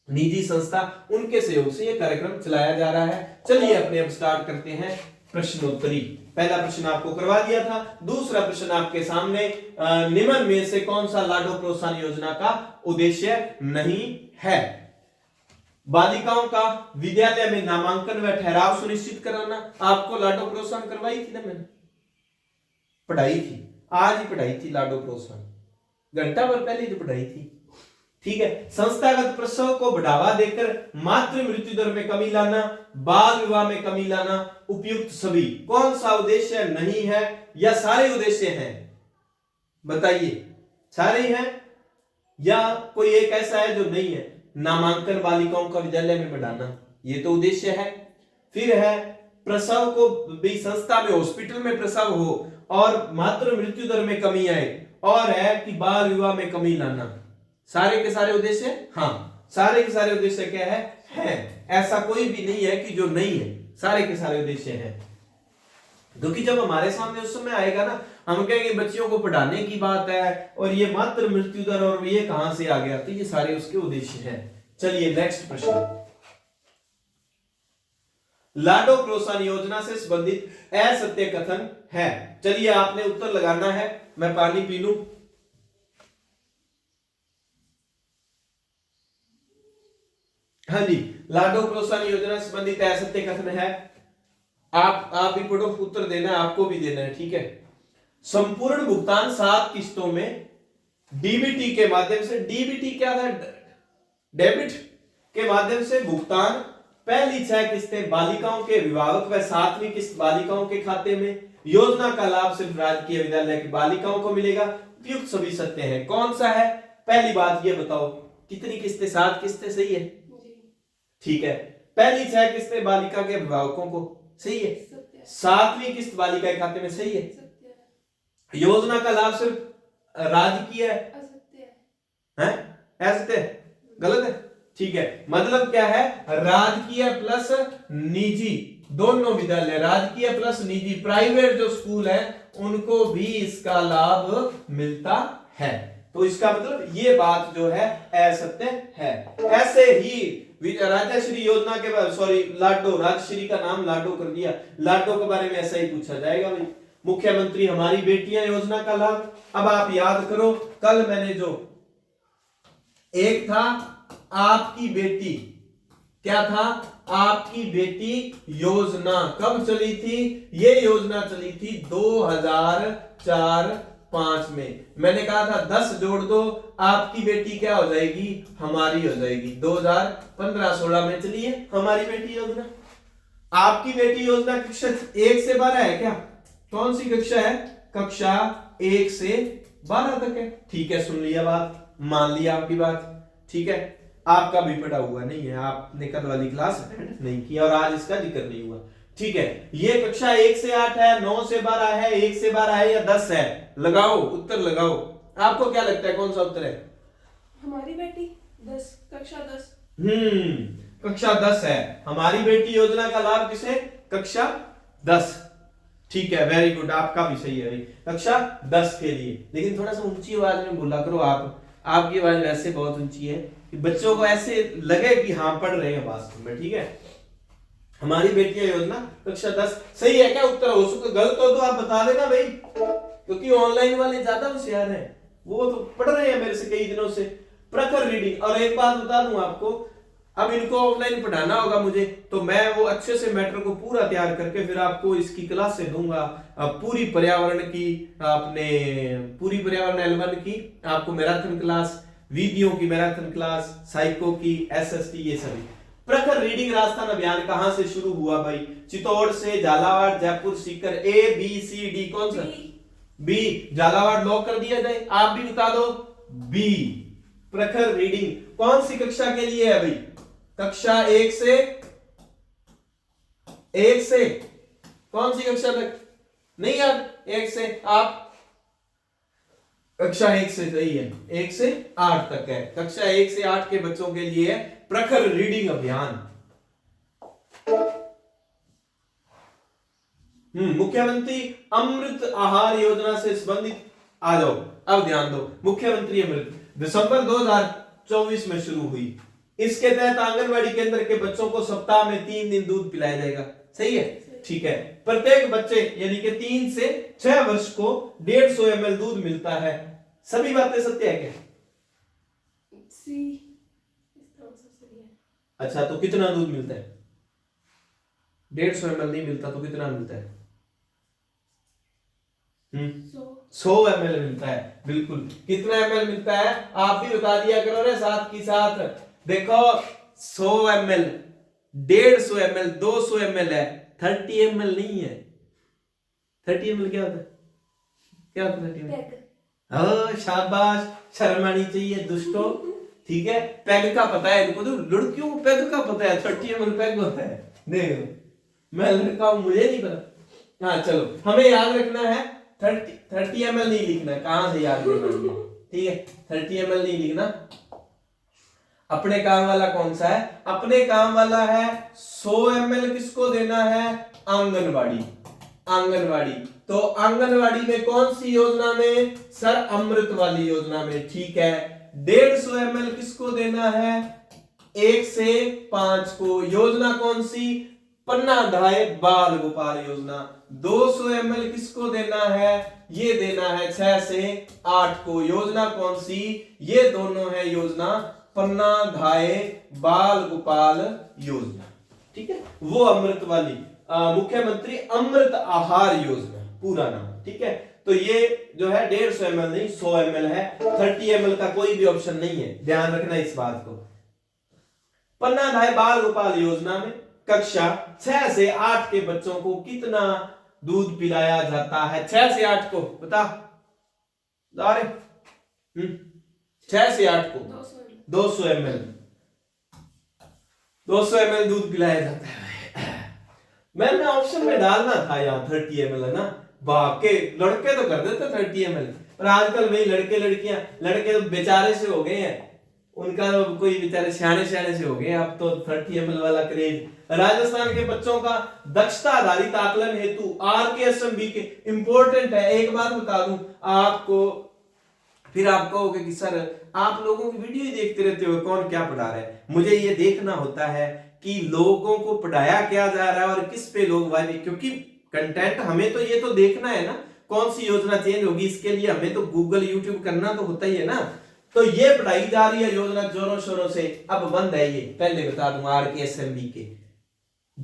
निजी संस्था, उनके सहयोग से यह कार्यक्रम चलाया जा रहा है। चलिए अपने अब स्टार्ट करते हैं प्रश्नोत्तरी। पहला प्रश्न आपको करवा दिया था, दूसरा प्रश्न आपके सामने, निम्न में से कौन सा लाडो प्रोत्साहन योजना का उद्देश्य नहीं है? बालिकाओं का विद्यालय में नामांकन व ठहराव सुनिश्चित कराना। आपको लाडो प्रोत्साहन करवाई थी ना, मैंने पढ़ाई थी, आज ही पढ़ाई थी लाडो प्रोत्साहन, घंटा भर पहले जो पढ़ाई थी, ठीक है। संस्थागत प्रसव को बढ़ावा देकर मातृ मृत्यु दर में कमी लाना, बाल विवाह में कमी लाना, उपयुक्त सभी। कौन सा उद्देश्य नहीं है या सारे उद्देश्य हैं? बताइए, सारे हैं या कोई एक ऐसा है जो नहीं है? नामांकन बालिकाओं का विद्यालय में बढ़ाना, ये तो उद्देश्य है। फिर है प्रसव को भी संस्था में हॉस्पिटल में प्रसव हो और मातृ मृत्यु दर में कमी आए, और है कि बाल विवाह में कमी लाना। सारे के सारे उद्देश्य, हाँ सारे के सारे उद्देश्य क्या है? ऐसा कोई भी नहीं है कि जो नहीं है, सारे के सारे उद्देश्य हैं। क्योंकि जब हमारे सामने उस समय आएगा ना, हम कहेंगे बच्चियों को पढ़ाने की बात है और ये मातृ मृत्यु दर और ये कहां से आ गया, तो ये सारे उसके उद्देश्य हैं। चलिए नेक्स्ट प्रश्न, लाडो प्रोत्साहन योजना से संबंधित असत्य कथन है। चलिए आपने उत्तर लगाना है, मैं पानी पी लूं। हाँ जी, लाडो प्रोत्साहन योजना से संबंधित असत्य कथन है। आप भी पढ़ो, उत्तर देना है, आपको भी देना है, ठीक है। संपूर्ण भुगतान 7 किस्तों में डीबीटी के माध्यम से, डीबीटी क्या था? डेबिट के माध्यम से भुगतान। पहली 6 किस्तें बालिकाओं के अभिभावक व 7वीं किस्त बालिकाओं के खाते में। योजना का लाभ सिर्फ राजकीय विद्यालय की बालिकाओं को मिलेगा। उपयुक्त सभी सत्य है। कौन सा है? पहली बात ये बताओ, कितनी किस्तें? 7 किस्तें, सही है, ठीक है। पहली 6 किस्तें बालिका के अभिभावकों को, सही है। 7वीं किस्त बालिका के खाते में, सही है। योजना का लाभ सिर्फ राजकीय है, असत्य है, गलत है, ठीक है। मतलब क्या है? राजकीय प्लस निजी दोनों विद्यालय, राजकीय प्लस निजी प्राइवेट जो स्कूल है उनको भी इसका लाभ मिलता है। तो इसका मतलब ये बात जो है असत्य है। ऐसे ही राजश्री योजना के बाद, सॉरी लाडो, राजश्री का नाम लाडो कर दिया, लाडो के बारे में ऐसा ही पूछा जाएगा भाई। मुख्यमंत्री हमारी बेटियां योजना का लाभ, अब आप याद करो, कल मैंने जो एक था आपकी बेटी, क्या था? आपकी बेटी योजना कब चली थी? ये योजना चली थी 2004-5 में। मैंने कहा था 10 जोड़ दो, आपकी बेटी क्या हो जाएगी? हमारी हो जाएगी। 2015-16 में चली है हमारी बेटी योजना। आपकी बेटी योजना कक्षा 1 से 12 है क्या? कौन सी कक्षा है? कक्षा 1 से 12 तक है, ठीक है। सुन लिया बात, मान लिया आपकी बात, ठीक है। आपका भी पढ़ा हुआ नहीं है, आपने कल वाली क्लास अटेंड नहीं किया और आज इसका जिक्र नहीं हुआ, ठीक है। ये कक्षा 1 से 8 है, 9 से 12 है, 1 से 12 है या 10 है? लगाओ, उत्तर लगाओ। आपको क्या लगता है कौन सा उत्तर है? हमारी बेटी 10, कक्षा 10। कक्षा 10 है हमारी बेटी योजना का लाभ किसे? कक्षा 10, ठीक है, वेरी गुड, आपका भी सही है भाई, कक्षा 10 के लिए। लेकिन थोड़ा सा ऊंची आवाज में बोला करो, आपकी आवाज वैसे बहुत ऊंची है कि बच्चों को ऐसे लगे कि हाँ पढ़ रहे हैं वास्तव में, ठीक है। हमारी बेटियां योजना कक्षा 10 सही है क्या? उत्तर हो सकता गलत हो तो आप बता देना भाई, क्योंकि ऑनलाइन वाले ज्यादा होशियार हैं, वो तो पढ़ रहे हैं मेरे से कई दिनों से। प्रखर रीडिंग, और एक बात बता दूं आपको, अब इनको ऑफलाइन पढ़ाना होगा मुझे, तो मैं वो अच्छे से मैटर को पूरा तैयार करके फिर आपको इसकी क्लास से दूंगा। पूरी पर्यावरण की, आपने पूरी पर्यावरण L1 की आपको मैराथन क्लास, वीडियो की मैराथन क्लास, साइको की, एसएसटी, ये सभी। प्रखर रीडिंग राजस्थान अभियान कहां से शुरू हुआ भाई? चित्तौड़ से, Jhalawar, Jaipur, Sikar. A B C D कौन सा? बी। झालावाड़ लॉक कर दिया जाए, आप भी बता दो बी। प्रखर रीडिंग कौन सी कक्षा के लिए है भाई? कक्षा 1 से कौन सी कक्षा तक? नहीं यार, 1 से आप कक्षा 1 से सही है, 1 से 8 तक है। कक्षा 1 से 8 के बच्चों के लिए प्रखर रीडिंग अभियान। मुख्यमंत्री अमृत आहार योजना से संबंधित आ जाओ, अब ध्यान दो। मुख्यमंत्री अमृत दिसंबर 2024 में शुरू हुई। इसके तहत आंगनबाड़ी केंद्र के बच्चों को सप्ताह में 3 दिन दूध पिलाया जाएगा। सही है, ठीक है। प्रत्येक बच्चे यानी कि 3 से 6 वर्ष को 150 ml दूध मिलता है। सभी बातें सत्य है क्या? सी, इसका आंसर सही है। अच्छा, तो कितना दूध मिलता है? 150 ml नहीं मिलता तो कितना मिलता है? 100 ml मिलता है। बिल्कुल, कितना ml मिलता है आप भी बता दिया करो रे साथ की साथ। देखो 100 ml, 150 ml, 200 ml है, 30 ml नहीं है। 30 ml क्या होता है? क्या होता है 30 ml? शाबाश, शर्म आनी चाहिए दुष्टो। ठीक है, पैग का पता है इनको, तो लड़कियों को पैग का पता है, 30 ml पैग होता है। नहीं, मैं लड़का हूं, मुझे नहीं पता। हाँ चलो, हमें याद रखना है 30 ml नहीं लिखना। कहां से याद करना? ठीक है, 30 ml नहीं लिखना। अपने काम वाला कौन सा है? अपने काम वाला है 100 ml किसको देना है? आंगनवाड़ी। आंगनवाड़ी तो आंगनवाड़ी में कौन सी योजना में? सर अमृत वाली योजना में। ठीक है, 150 ml किसको देना है? 1 से 5 को। योजना कौन सी? पन्नाधाय बाल गोपाल योजना। 200 ml किसको देना है? ये देना है 6 से 8 को। योजना कौन सी? ये दोनों है योजना पन्नाधाय बाल गोपाल योजना। ठीक है, वो अमृत वाली मुख्यमंत्री अमृत आहार योजना पूरा नाम। ठीक है, तो ये जो है 150 ml नहीं 100 ml है। 30 ml का कोई भी ऑप्शन नहीं है, ध्यान रखना इस बात को। पन्नाधाय बाल गोपाल योजना में कक्षा 6 से 8 के बच्चों को कितना दूध पिलाया जाता है? 6 से 8 को बता। 6 से 8 को 200 ml 200 ml दूध पिलाया जाता है। मैंने ऑप्शन में डालना था यहाँ 30 ml है ना। बाकी लड़के तो कर देते 30 ml, पर आजकल भाई लड़के तो बेचारे से हो गए हैं, उनका कोई बेचारे सियाने से हो गए। अब तो 30 ml वाला क्रेज। राजस्थान के बच्चों का दक्षता आधारित आकलन हेतु आरकेएसएमबी के इंपॉर्टेंट है। एक बात बता दूं आपको, फिर आप कहोगे कि सर आप लोगों की वीडियो ही देखते रहते हो, कौन क्या पढ़ा रहा है। मुझे ये देखना होता है कि लोगों को पढ़ाया क्या जा रहा है और किस पे लोग वाले, क्योंकि कंटेंट हमें तो ये तो देखना है ना कौन सी योजना चेंज होगी। इसके लिए हमें तो गूगल यूट्यूब करना तो होता ही है ना। तो ये पढ़ाई जा रही है योजना जोरों शोरों से, अब बंद है ये, पहले बता दूं। आरकेएसएमबी के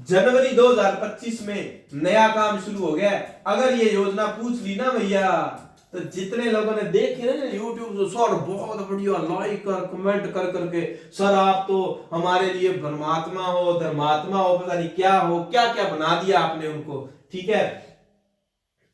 जनवरी 2025 में नया काम शुरू हो गया है। अगर ये योजना पूछ ली ना भैया, तो जितने लोगों ने देखे ना यूट्यूब से, सर बहुत बढ़िया लाइक कर कमेंट कर करके, सर आप तो हमारे लिए परमात्मा हो, धर्मात्मा हो, पता नहीं क्या हो, क्या क्या बना दिया आपने उनको। ठीक है,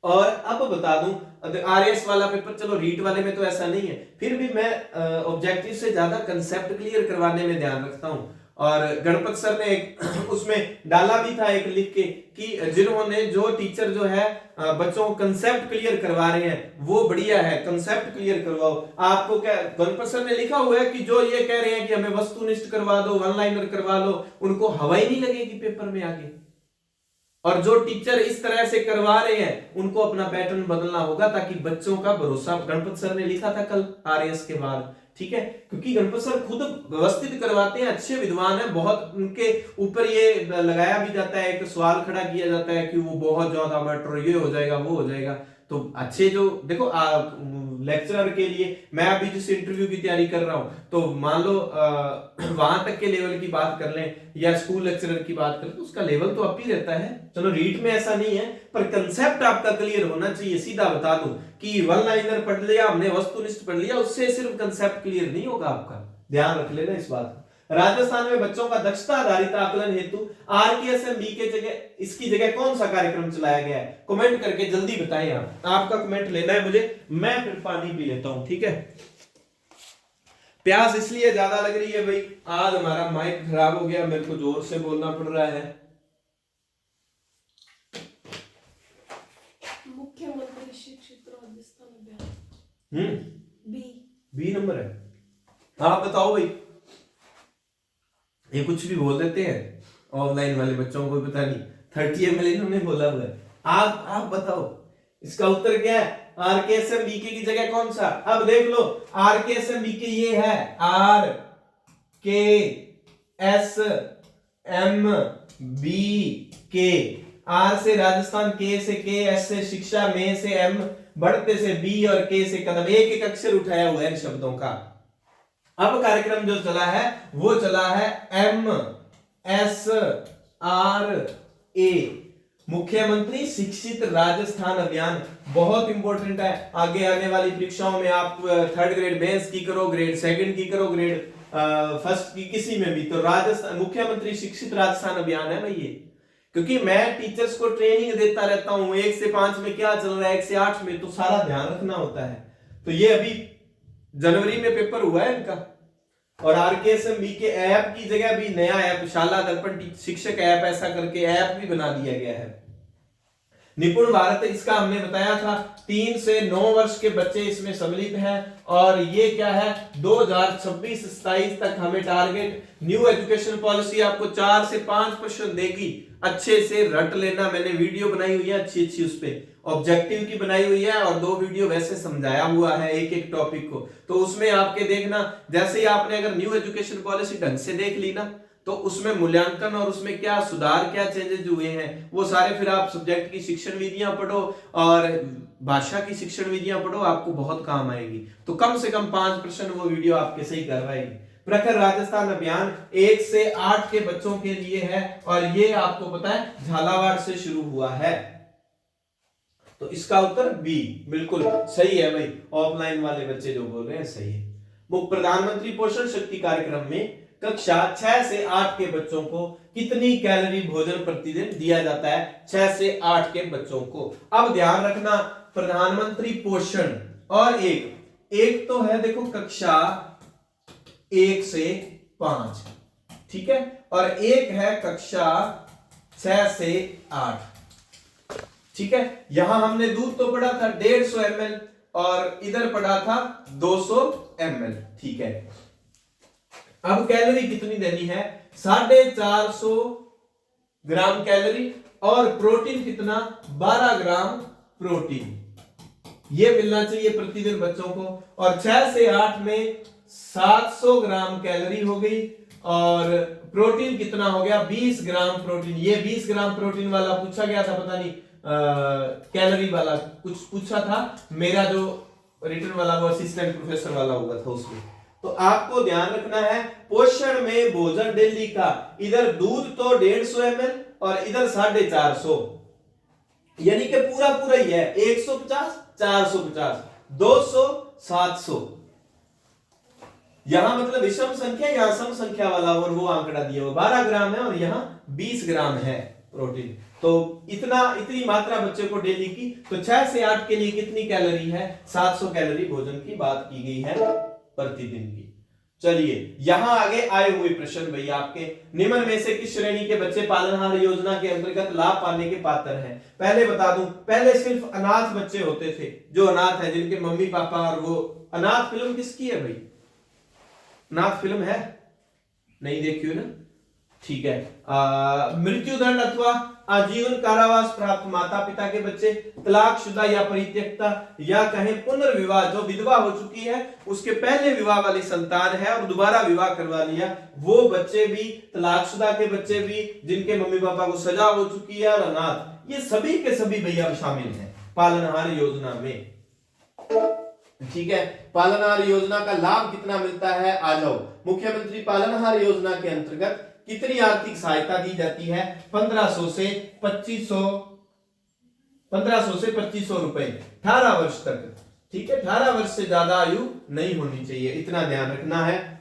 और अब बता दूं आरएस वाला पेपर, चलो रीट वाले में तो ऐसा नहीं है, फिर भी मैं ऑब्जेक्टिव से ज्यादा कंसेप्ट क्लियर करवाने में ध्यान रखता हूं। और गणपत सर ने एक उसमें डाला भी था एक लिख के कि जिन्होंने जो टीचर जो है बच्चों को कंसेप्ट क्लियर करवा रहे हैं वो बढ़िया है, कंसेप्ट क्लियर करवाओ। आपको क्या गणपत सर ने लिखा हुआ है कि जो ये कह रहे हैं कि हमें वस्तुनिष्ठ करवा दो, वन लाइनर करवा लो, उनको हवा ही नहीं लगेगी पेपर में आगे। और जो टीचर इस तरह से करवा रहे हैं उनको अपना पैटर्न बदलना होगा ताकि बच्चों का भरोसा, गणपत सर ने लिखा था कल आरएस के बाद। ठीक है, क्योंकि गणपत सर खुद व्यवस्थित करवाते हैं, अच्छे विद्वान हैं बहुत। उनके ऊपर ये लगाया भी जाता है, एक सवाल खड़ा किया जाता है कि वो बहुत ज्यादा बेटर, ये हो जाएगा वो हो जाएगा। तो अच्छे जो देखो लेक्चरर के लिए मैं अभी जिस इंटरव्यू की तैयारी कर रहा हूं, तो मान लो वहां तक के लेवल की बात कर लें या स्कूल लेक्चरर की बात करें, तो उसका लेवल तो अप ही रहता है। चलो रीट में ऐसा नहीं है, पर कंसेप्ट आपका क्लियर होना चाहिए। सीधा बता दूं कि वन लाइनर पढ़ लिया हमने, वस्तुनिष्ठ पढ़ लिया, उससे सिर्फ कंसेप्ट क्लियर नहीं होगा आपका, ध्यान रख लेना इस बात को। राजस्थान में बच्चों का दक्षता आधारित आकलन हेतु RKSMB के जगह इसकी जगह कौन सा कार्यक्रम चलाया गया है? कमेंट करके जल्दी बताएं आप, आपका कमेंट लेना है मुझे, मैं फिर पानी पी लेता हूं, ठीक है। प्यास इसलिए ज्यादा लग रही है भाई, आज हमारा माइक खराब हो गया, मेरे को जोर से बोलना पड़ रहा है। मुख्यमंत्री शिक्षित राजस्थान अभियान बी नंबर है। हाँ बताओ भाई, ये कुछ भी बोल देते हैं, ऑफलाइन वाले बच्चों को पता नहीं 30 ml इन्होंने बोला हुआ है। आप बताओ इसका उत्तर क्या है? RKSMB की जगह कौन सा? अब देख लो RKSMB ये है RKSMB। R से राजस्थान, K से K, S से शिक्षा, में से M, बढ़ते से B और K से कदम, एक एक अक्षर उठाया हुआ है इन शब्दों का। अब कार्यक्रम जो चला है वो चला है MSRA, मुख्यमंत्री शिक्षित राजस्थान अभियान। बहुत इंपॉर्टेंट है, आगे आने वाली परीक्षाओं में आप 3rd ग्रेड मेंस की करो, ग्रेड 2nd की करो, ग्रेड 1st की, किसी में भी, तो राजस्थान मुख्यमंत्री शिक्षित राजस्थान अभियान है भाई ये। क्योंकि मैं टीचर्स को ट्रेनिंग देता रहता हूं, 1 से 5 में क्या चल रहा है, 1 से 8 में, तो सारा ध्यान रखना होता है। तो ये अभी जनवरी में पेपर हुआ है इनका, और RKSMB के ऐप की जगह भी नया ऐप शाला दर्पण शिक्षक ऐप ऐसा करके ऐप भी बना दिया गया है। निपुण भारत इसका हमने बताया था, 3 से 9 वर्ष के बच्चे इसमें सम्मिलित हैं, और ये क्या है 2026-27 तक हमें टारगेट। न्यू एजुकेशन पॉलिसी आपको 4 से 5 प्रश्न देगी, अच्छे से रट लेना। मैंने वीडियो बनाई हुई है अच्छी उस पे, ऑब्जेक्टिव की बनाई हुई है, और 2 वीडियो वैसे समझाया हुआ है एक एक टॉपिक को, तो उसमें आपके देखना। जैसे ही आपने अगर न्यू एजुकेशन पॉलिसी ढंग से देख ली ना, तो उसमें मूल्यांकन और उसमें क्या सुधार, क्या चेंजेस हुए हैं, वो सारे फिर आप सब्जेक्ट की शिक्षण विधियां पढ़ो और भाषा की शिक्षण विधियां पढ़ो, आपको बहुत काम आएगी। तो कम से कम 5 प्रश्न वो वीडियो आपके सही करवाएगी। प्रखर राजस्थान अभियान 1 से 8 के बच्चों के लिए है, और ये आपको पता है झालावाड़ से शुरू हुआ है। तो इसका उत्तर बी बिल्कुल सही है भाई, ऑफलाइन वाले बच्चे जो बोल रहे हैं सही है। प्रधानमंत्री पोषण शक्ति कार्यक्रम में कक्षा 6 से 8 के बच्चों को कितनी कैलोरी भोजन प्रतिदिन दिया जाता है? 6 से 8 के बच्चों को। अब ध्यान रखना, प्रधानमंत्री पोषण और एक तो है देखो कक्षा 1 से 5, ठीक है, और एक है कक्षा 6 से 8, ठीक है। यहां हमने दूध तो पढ़ा था 150 ml, और इधर पढ़ा था 200 ml, ठीक है। अब कैलोरी कितनी देनी है? 450 ग्राम कैलोरी, और प्रोटीन कितना? 12 ग्राम प्रोटीन, ये मिलना चाहिए प्रतिदिन बच्चों को। और 6 से 8 में 700 ग्राम कैलोरी हो गई, और प्रोटीन कितना हो गया? 20 ग्राम प्रोटीन। ये 20 ग्राम प्रोटीन वाला पूछा गया था, पता नहीं कैलोरी वाला कुछ पूछा था, मेरा जो रिटर्न वाला वो असिस्टेंट प्रोफेसर वाला हुआ था उसमें। तो आपको ध्यान रखना है, पोषण में भोजन डेली का, इधर दूध तो 150 ml और इधर 450, यानी कि पूरा ही है 150, 450, 200, 700। यहां मतलब विषम संख्या, यहां सम संख्या वाला, और वो आंकड़ा दिया हुआ 12 ग्राम है, और यहां 20 ग्राम है प्रोटीन। तो इतनी मात्रा बच्चे को डेली की। तो 6 से 8 के लिए कितनी कैलोरी है? 700 कैलोरी भोजन की बात की गई है प्रतिदिन की। चलिए यहां आगे आए हुए प्रश्न भैया आपके, निम्न में से किस श्रेणी के बच्चे पालनहार योजना के अंतर्गत लाभ पाने के पात्र हैं? पहले बता दूं, पहले सिर्फ अनाथ बच्चे होते थे, जो अनाथ है, जिनके मम्मी पापा, और वो अनाथ फिल्म किसकी है भाई? अनाथ फिल्म है, नहीं देखी हो ना, ठीक है। मृत्युदंड अथवा आजीवन कारावास प्राप्त माता पिता के बच्चे, तलाकशुदा या परित्यक्ता, या कहें पुनर्विवाह, जो विधवा हो चुकी है, उसके पहले विवाह वाली संतान है और दोबारा विवाह करवा लिया, वो बच्चे भी, तलाकशुदा के बच्चे भी, जिनके मम्मी पापा को सजा हो चुकी है, और अनाथ, ये सभी के सभी भैया शामिल हैं पालनहार योजना में। ठीक है। पालनहार योजना का लाभ कितना मिलता है, आ जाओ। मुख्यमंत्री पालनहार योजना के अंतर्गत कितनी आर्थिक सहायता दी जाती है, 1500 से 2500 रुपए 18 वर्ष तक। ठीक है, 18 वर्ष से ज्यादा आयु नहीं होनी चाहिए, इतना ध्यान रखना है।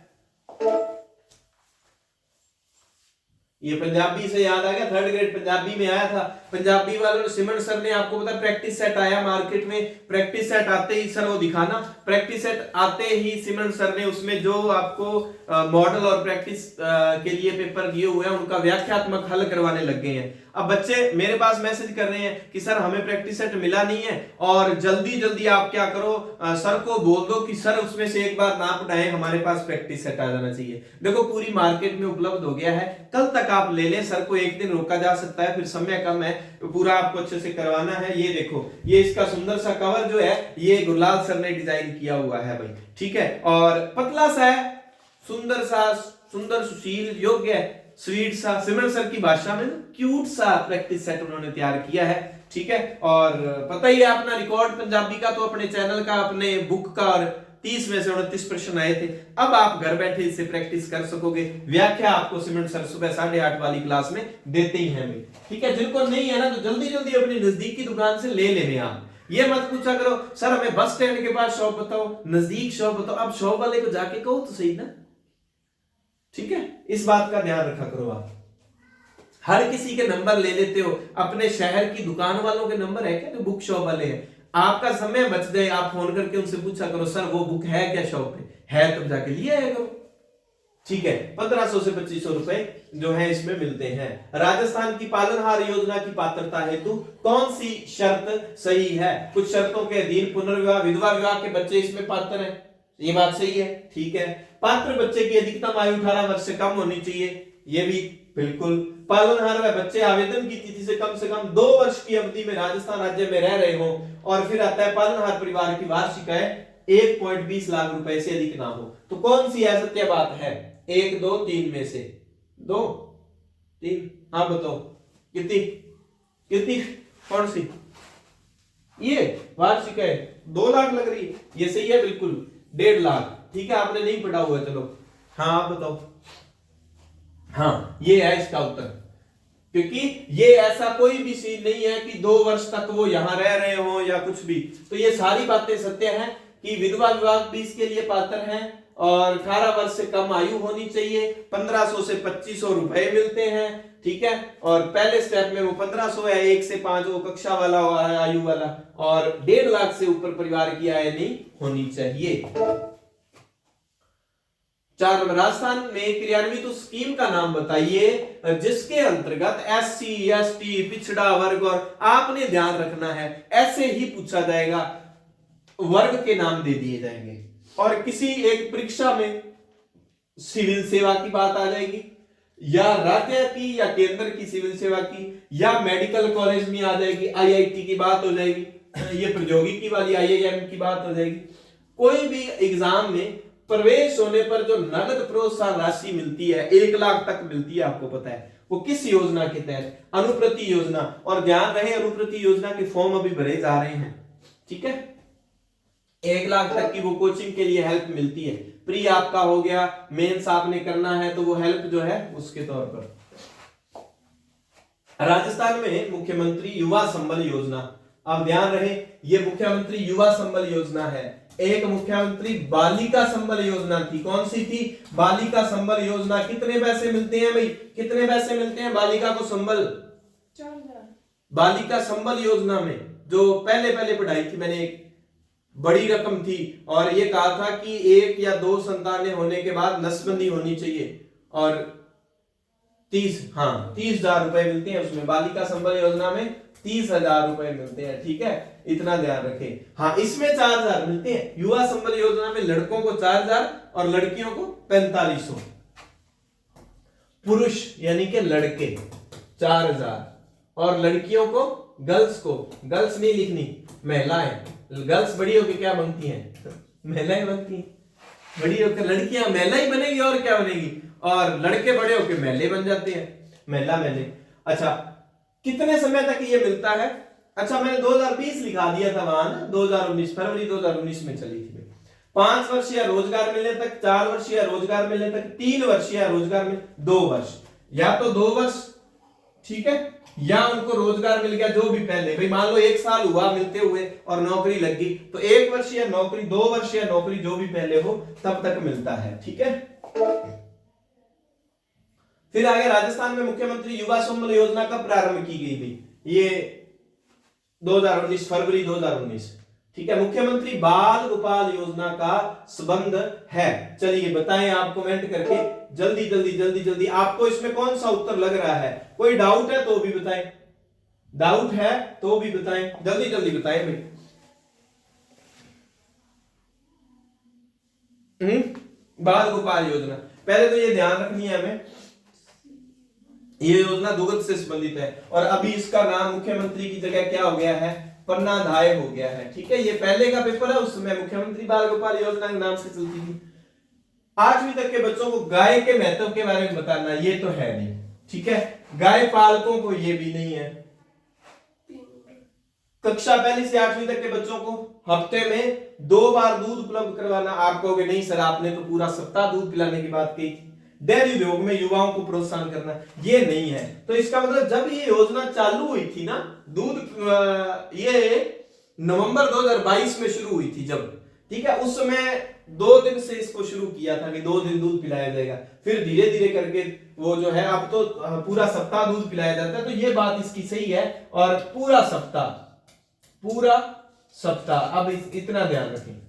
ये पंजाबी से याद आ गया, 3rd ग्रेड पंजाबी में आया था। पंजाबी वालों ने, सिमरन सर ने आपको पता प्रैक्टिस सेट आया मार्केट में, प्रैक्टिस सेट आते ही सर वो दिखाना, प्रैक्टिस सेट आते ही सिमरन सर ने उसमें जो आपको मॉडल और प्रैक्टिस के लिए पेपर दिए हुए हैं उनका व्याख्यात्मक हल करवाने लग गए हैं। अब बच्चे मेरे पास मैसेज कर रहे हैं कि सर हमें प्रैक्टिस सेट मिला नहीं है, और जल्दी जल्दी आप क्या करो, सर को बोल दो कि सर उसमें से एक बार नाप उठाएं, हमारे पास प्रैक्टिस सेट आ जाना चाहिए। देखो पूरी मार्केट में उपलब्ध हो गया है, कल तक आप ले लें, सर को एक दिन रोका जा सकता है, फिर समय कम है, पूरा आपको अच्छे से करवाना है। ये देखो, ये इसका सुंदर सा कवर जो है ये गुरलाल सर ने डिजाइन किया हुआ है भाई। ठीक है, और पतला सा है, सुंदर सुशील योग्य स्वीट सा, सिमरन सर की भाषा में क्यूट सा प्रैक्टिस सेट उन्होंने तैयार किया है। ठीक है, और पता ही है अपना रिकॉर्ड पंजाबी का तो अपने चैनल का, अपने बुक का, और 30 में से 29 प्रश्न आए थे। अब आप घर बैठे इससे प्रैक्टिस कर सकोगे। व्याख्या आपको सिमरन सर सुबह 8:30 वाली क्लास में देते ही हैं भाई। ठीक है, जिनको नहीं है ना तो जल्दी जल्दी अपनी नजदीक की दुकान से ले लेने। आप ये मत पूछा करो सर हमें बस स्टैंड के पास शॉप बताओ, नजदीक शॉप बताओ, अब शॉप वाले को जाके कहो तो सही ना। ठीक है, इस बात का ध्यान रखा करो। आप हर किसी के नंबर ले लेते हो, अपने शहर की दुकान वालों के नंबर है क्या जो बुक शॉप वाले हैं? आपका समय बच जाए, आप फोन करके उनसे पूछा करो सर वो बुक है क्या शॉप पे, है तब जाके लिए आया करो। ठीक है, 1500 से 2500 रुपए जो है इसमें मिलते हैं। राजस्थान की पालनहार योजना की पात्रता हेतु कौन सी शर्त सही है? कुछ शर्तों के अधीन पुनर्विवाह, विधवा विवाह के बच्चे इसमें पात्र हैं, ये बात सही है। ठीक है, पात्र बच्चे की अधिकतम आयु 18 वर्ष से कम होनी चाहिए, ये भी बिल्कुल। पालनहार व बच्चे आवेदन की तिथि से कम 2 वर्ष की अवधि में राजस्थान राज्य में रह रहे हो। और फिर आता है पालनहार परिवार की वार्षिक आय 1.20 लाख रुपए से अधिक ना हो। तो कौन सी सत्य बात है? 1 2 3 में से 2 3, हाँ बताओ कितनी कौन सी? ये वार्षिक आय 2 लाख लग रही है, ये सही है बिल्कुल, 1.5 लाख। ठीक है, आपने नहीं पढ़ा हुआ, चलो हाँ आप बताओ। हाँ ये है इसका उत्तर, क्योंकि ये ऐसा कोई भी सीन नहीं है कि 2 वर्ष तक वो यहां रह रहे हो या कुछ भी। तो ये सारी बातें सत्य हैं कि विधवा विवाह भी इसके लिए पात्र हैं, और 18 वर्ष से कम आयु होनी चाहिए। 1500 से 2500 रुपए मिलते हैं। ठीक है, और पहले स्टेप में वो 1500 है, 1 से 5 वो कक्षा वाला आयु वाला, और 1.5 लाख से ऊपर परिवार की आय नहीं होनी चाहिए। 4 नंबर, राजस्थान में क्रियान्वित उस स्कीम का नाम बताइए जिसके अंतर्गत SC ST पिछड़ा वर्ग, और आपने ध्यान रखना है ऐसे ही पूछा जाएगा, वर्ग के नाम दे दिए जाएंगे, और किसी एक परीक्षा में सिविल सेवा की बात आ जाएगी, या राज्य की या केंद्र की सिविल सेवा की, या मेडिकल कॉलेज में आ जाएगी, IIT की बात हो जाएगी, ये प्रौद्योगिकी वाली IIM की बात हो जाएगी। कोई भी एग्जाम में प्रवेश होने पर जो नगद प्रोत्साहन राशि मिलती है 1 लाख तक मिलती है, आपको पता है वो किस योजना के तहत? अनुप्रति योजना। और ध्यान रहे अनुप्रति योजना के फॉर्म अभी भरे जा रहे हैं। ठीक है, 1 लाख तक की वो कोचिंग के लिए हेल्प मिलती है। प्री आपका हो गया, मेंस आपने करना है तो वो हेल्प जो है उसके तौर पर। राजस्थान में मुख्यमंत्री युवा संबल योजना, अब ध्यान रहे ये मुख्यमंत्री युवा संबल योजना है। एक मुख्यमंत्री बालिका संबल योजना थी, कौन सी थी? बालिका संबल योजना। कितने पैसे मिलते हैं भाई, कितने पैसे मिलते हैं बालिका को संबल? 4000। बालिका संबल योजना में जो पहले पढ़ाई थी मैंने, एक बड़ी रकम थी, और ये कहा था कि 1 या 2 संतानें होने के बाद नसबंदी होनी चाहिए, और 30,000 रुपए मिलते हैं उसमें। बालिका संबल योजना में 30,000 रुपए मिलते हैं। ठीक है, इतना ध्यान रखें। हाँ, इसमें 4,000 मिलते हैं। युवा संबल योजना में लड़कों को 4,000 और लड़कियों को 4500। पुरुष यानी कि लड़के 4,000, और लड़कियों को, गर्ल्स नहीं लिखनी, महिलाएं। गर्ल्स बड़ी होकर क्या बनती हैं? महिलाएं बनती हैं। बड़ी होकर लड़कियां महिला ही बनेगी, और क्या बनेगी? और लड़के बड़े होकर मेले बन जाते हैं, मेला मेले। अच्छा, कितने समय तक ये मिलता है? अच्छा मैंने 2020 लिखा दिया था वहां ना, 2019 फरवरी 2019 में चली थी। 5 वर्षीय रोजगार मिलने तक, 4 वर्षीय रोजगार मिलने तक, 3 वर्षीय रोजगार मिल 2 वर्ष, या तो 2 वर्ष, ठीक है, या उनको रोजगार मिल गया जो भी पहले, भाई मान लो 1 साल हुआ मिलते हुए और नौकरी लग गई, तो 1 वर्षीय नौकरी, 2 वर्षीय नौकरी जो भी पहले हो तब तक मिलता है, ठीक है। फिर आगे राजस्थान में मुख्यमंत्री युवा संबल योजना कब प्रारंभ की गई थी, ये 2019 फरवरी 2019, ठीक है। मुख्यमंत्री बाल गोपाल योजना का संबंध है, चलिए बताएं आप कमेंट करके, जल्दी जल्दी जल्दी जल्दी। आपको इसमें कौन सा उत्तर लग रहा है, कोई डाउट है तो भी बताएं, डाउट है तो भी बताएं, जल्दी जल्दी बताएं भाई। बाल गोपाल योजना, पहले तो ये ध्यान रखनी है हमें, ये योजना दुग्ध से संबंधित है, और अभी इसका नाम मुख्यमंत्री की जगह क्या हो गया है, पन्नाधाय हो गया है, ठीक है। ये पहले का पेपर है, उसमें मुख्यमंत्री बाल गोपाल योजना के नाम से चलती थी। 8वीं तक के बच्चों को गाय के महत्व के बारे में बताना, ये तो है नहीं, ठीक है। गाय पालकों को ये भी नहीं है। कक्षा 1 से 8वीं तक के बच्चों को हफ्ते में 2 बार दूध उपलब्ध करवाना। आप कहोगे नहीं सर आपने तो पूरा सप्ताह दूध पिलाने की बात कही थी। डेयरी उद्योग में युवाओं को प्रोत्साहन करना, ये नहीं है। तो इसका मतलब जब ये योजना चालू हुई थी ना, दूध ये नवंबर 2022 में शुरू हुई थी जब, ठीक है, उस समय 2 दिन से इसको शुरू किया था कि 2 दिन दूध पिलाया जाएगा, फिर धीरे धीरे करके वो जो है अब तो पूरा सप्ताह दूध पिलाया जाता है। तो ये बात इसकी सही है, और पूरा सप्ताह, अब इतना ध्यान रखें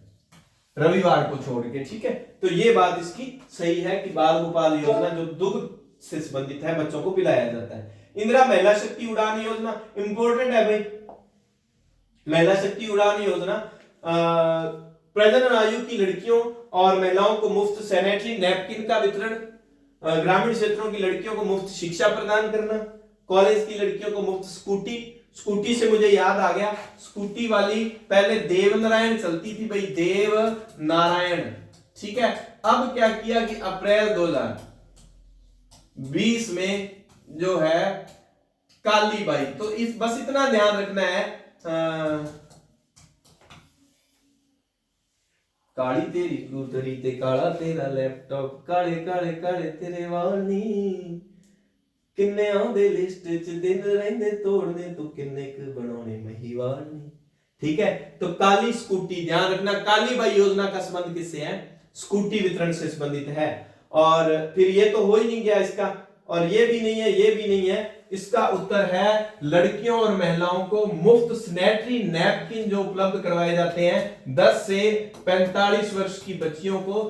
रविवार को छोड़ के, ठीक है। तो ये बात इसकी सही है कि बाल गोपाल योजना जो दुग्ध से संबंधित है बच्चों को पिलाया जाता है। इंदिरा महिला शक्ति उड़ान योजना इंपॉर्टेंट है भाई। महिला शक्ति उड़ान योजना प्रजनन आयु की लड़कियों और महिलाओं को मुफ्त सैनिटरी नैपकिन का वितरण, ग्रामीण क्षेत्रों की लड़कियों को मुफ्त शिक्षा प्रदान करना, कॉलेज की लड़कियों को मुफ्त स्कूटी से मुझे याद आ गया, स्कूटी वाली पहले देव नारायण चलती थी भाई, देव नारायण, ठीक है। अब क्या किया कि अप्रैल 2020 में जो है काली बाई, तो इस बस इतना ध्यान रखना है, काली तेरी गुदरी ते काला तेरा लैपटॉप, काले काले काले तेरे वाणी, किन्ने आंदे लिस्ट च दिन रहंदे तोड़ने, तो किन्ने क बनाने महिवानी, ठीक है। तो काली स्कूटी ध्यान रखना, काली बाई योजना का संबंध किससे है, स्कूटी वितरण से संबंधित है। और फिर ये तो हो ही नहीं गया इसका, और ये भी नहीं है, ये भी नहीं है, इसका उत्तर है लड़कियों और महिलाओं को मुफ्त सैनिटरी नैपकिन जो उपलब्ध करवाए जाते हैं 10 से 45 वर्ष की बच्चियों को,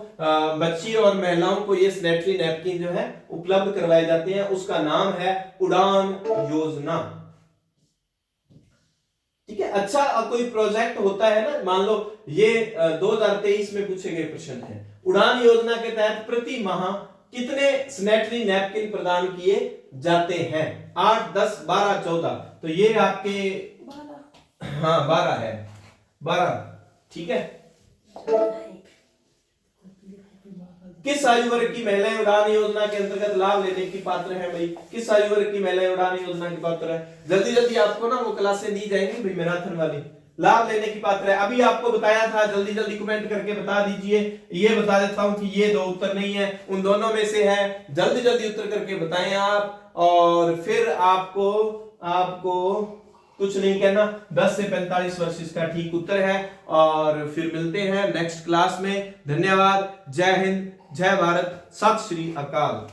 बच्ची और महिलाओं को ये सैनिटरी नैपकिन जो है उपलब्ध करवाए जाते हैं, उसका नाम है उड़ान योजना, ठीक है। अच्छा कोई प्रोजेक्ट होता है ना, मान लो ये 2023 में पूछे गए प्रश्न है, उड़ान योजना के तहत प्रति माह कितने सैनिटरी नैपकिन प्रदान किए जाते हैं, 8, 10, 12, 14, तो ये आपके 12, हाँ 12 है, 12, ठीक है। किस आयु वर्ग की महिलाएं उड़ान योजना के अंतर्गत लाभ लेने की पात्र है भाई, किस आयु वर्ग की महिलाएं उड़ान योजना की पात्र है, जल्दी जल्दी आपको ना वो क्लासें दी जाएंगी भाई मैराथन वाली, लाभ लेने की पात्र है। अभी आपको बताया था, जल्दी जल्दी कमेंट करके बता दीजिए। ये बता देता हूं कि ये 2 उत्तर नहीं है, उन दोनों में से है, जल्दी जल्दी उत्तर करके बताएं आप, और फिर आपको कुछ नहीं कहना, 10 से 45 वर्ष इसका ठीक उत्तर है। और फिर मिलते हैं नेक्स्ट क्लास में, धन्यवाद, जय हिंद, जय भारत, सत श्री अकाल।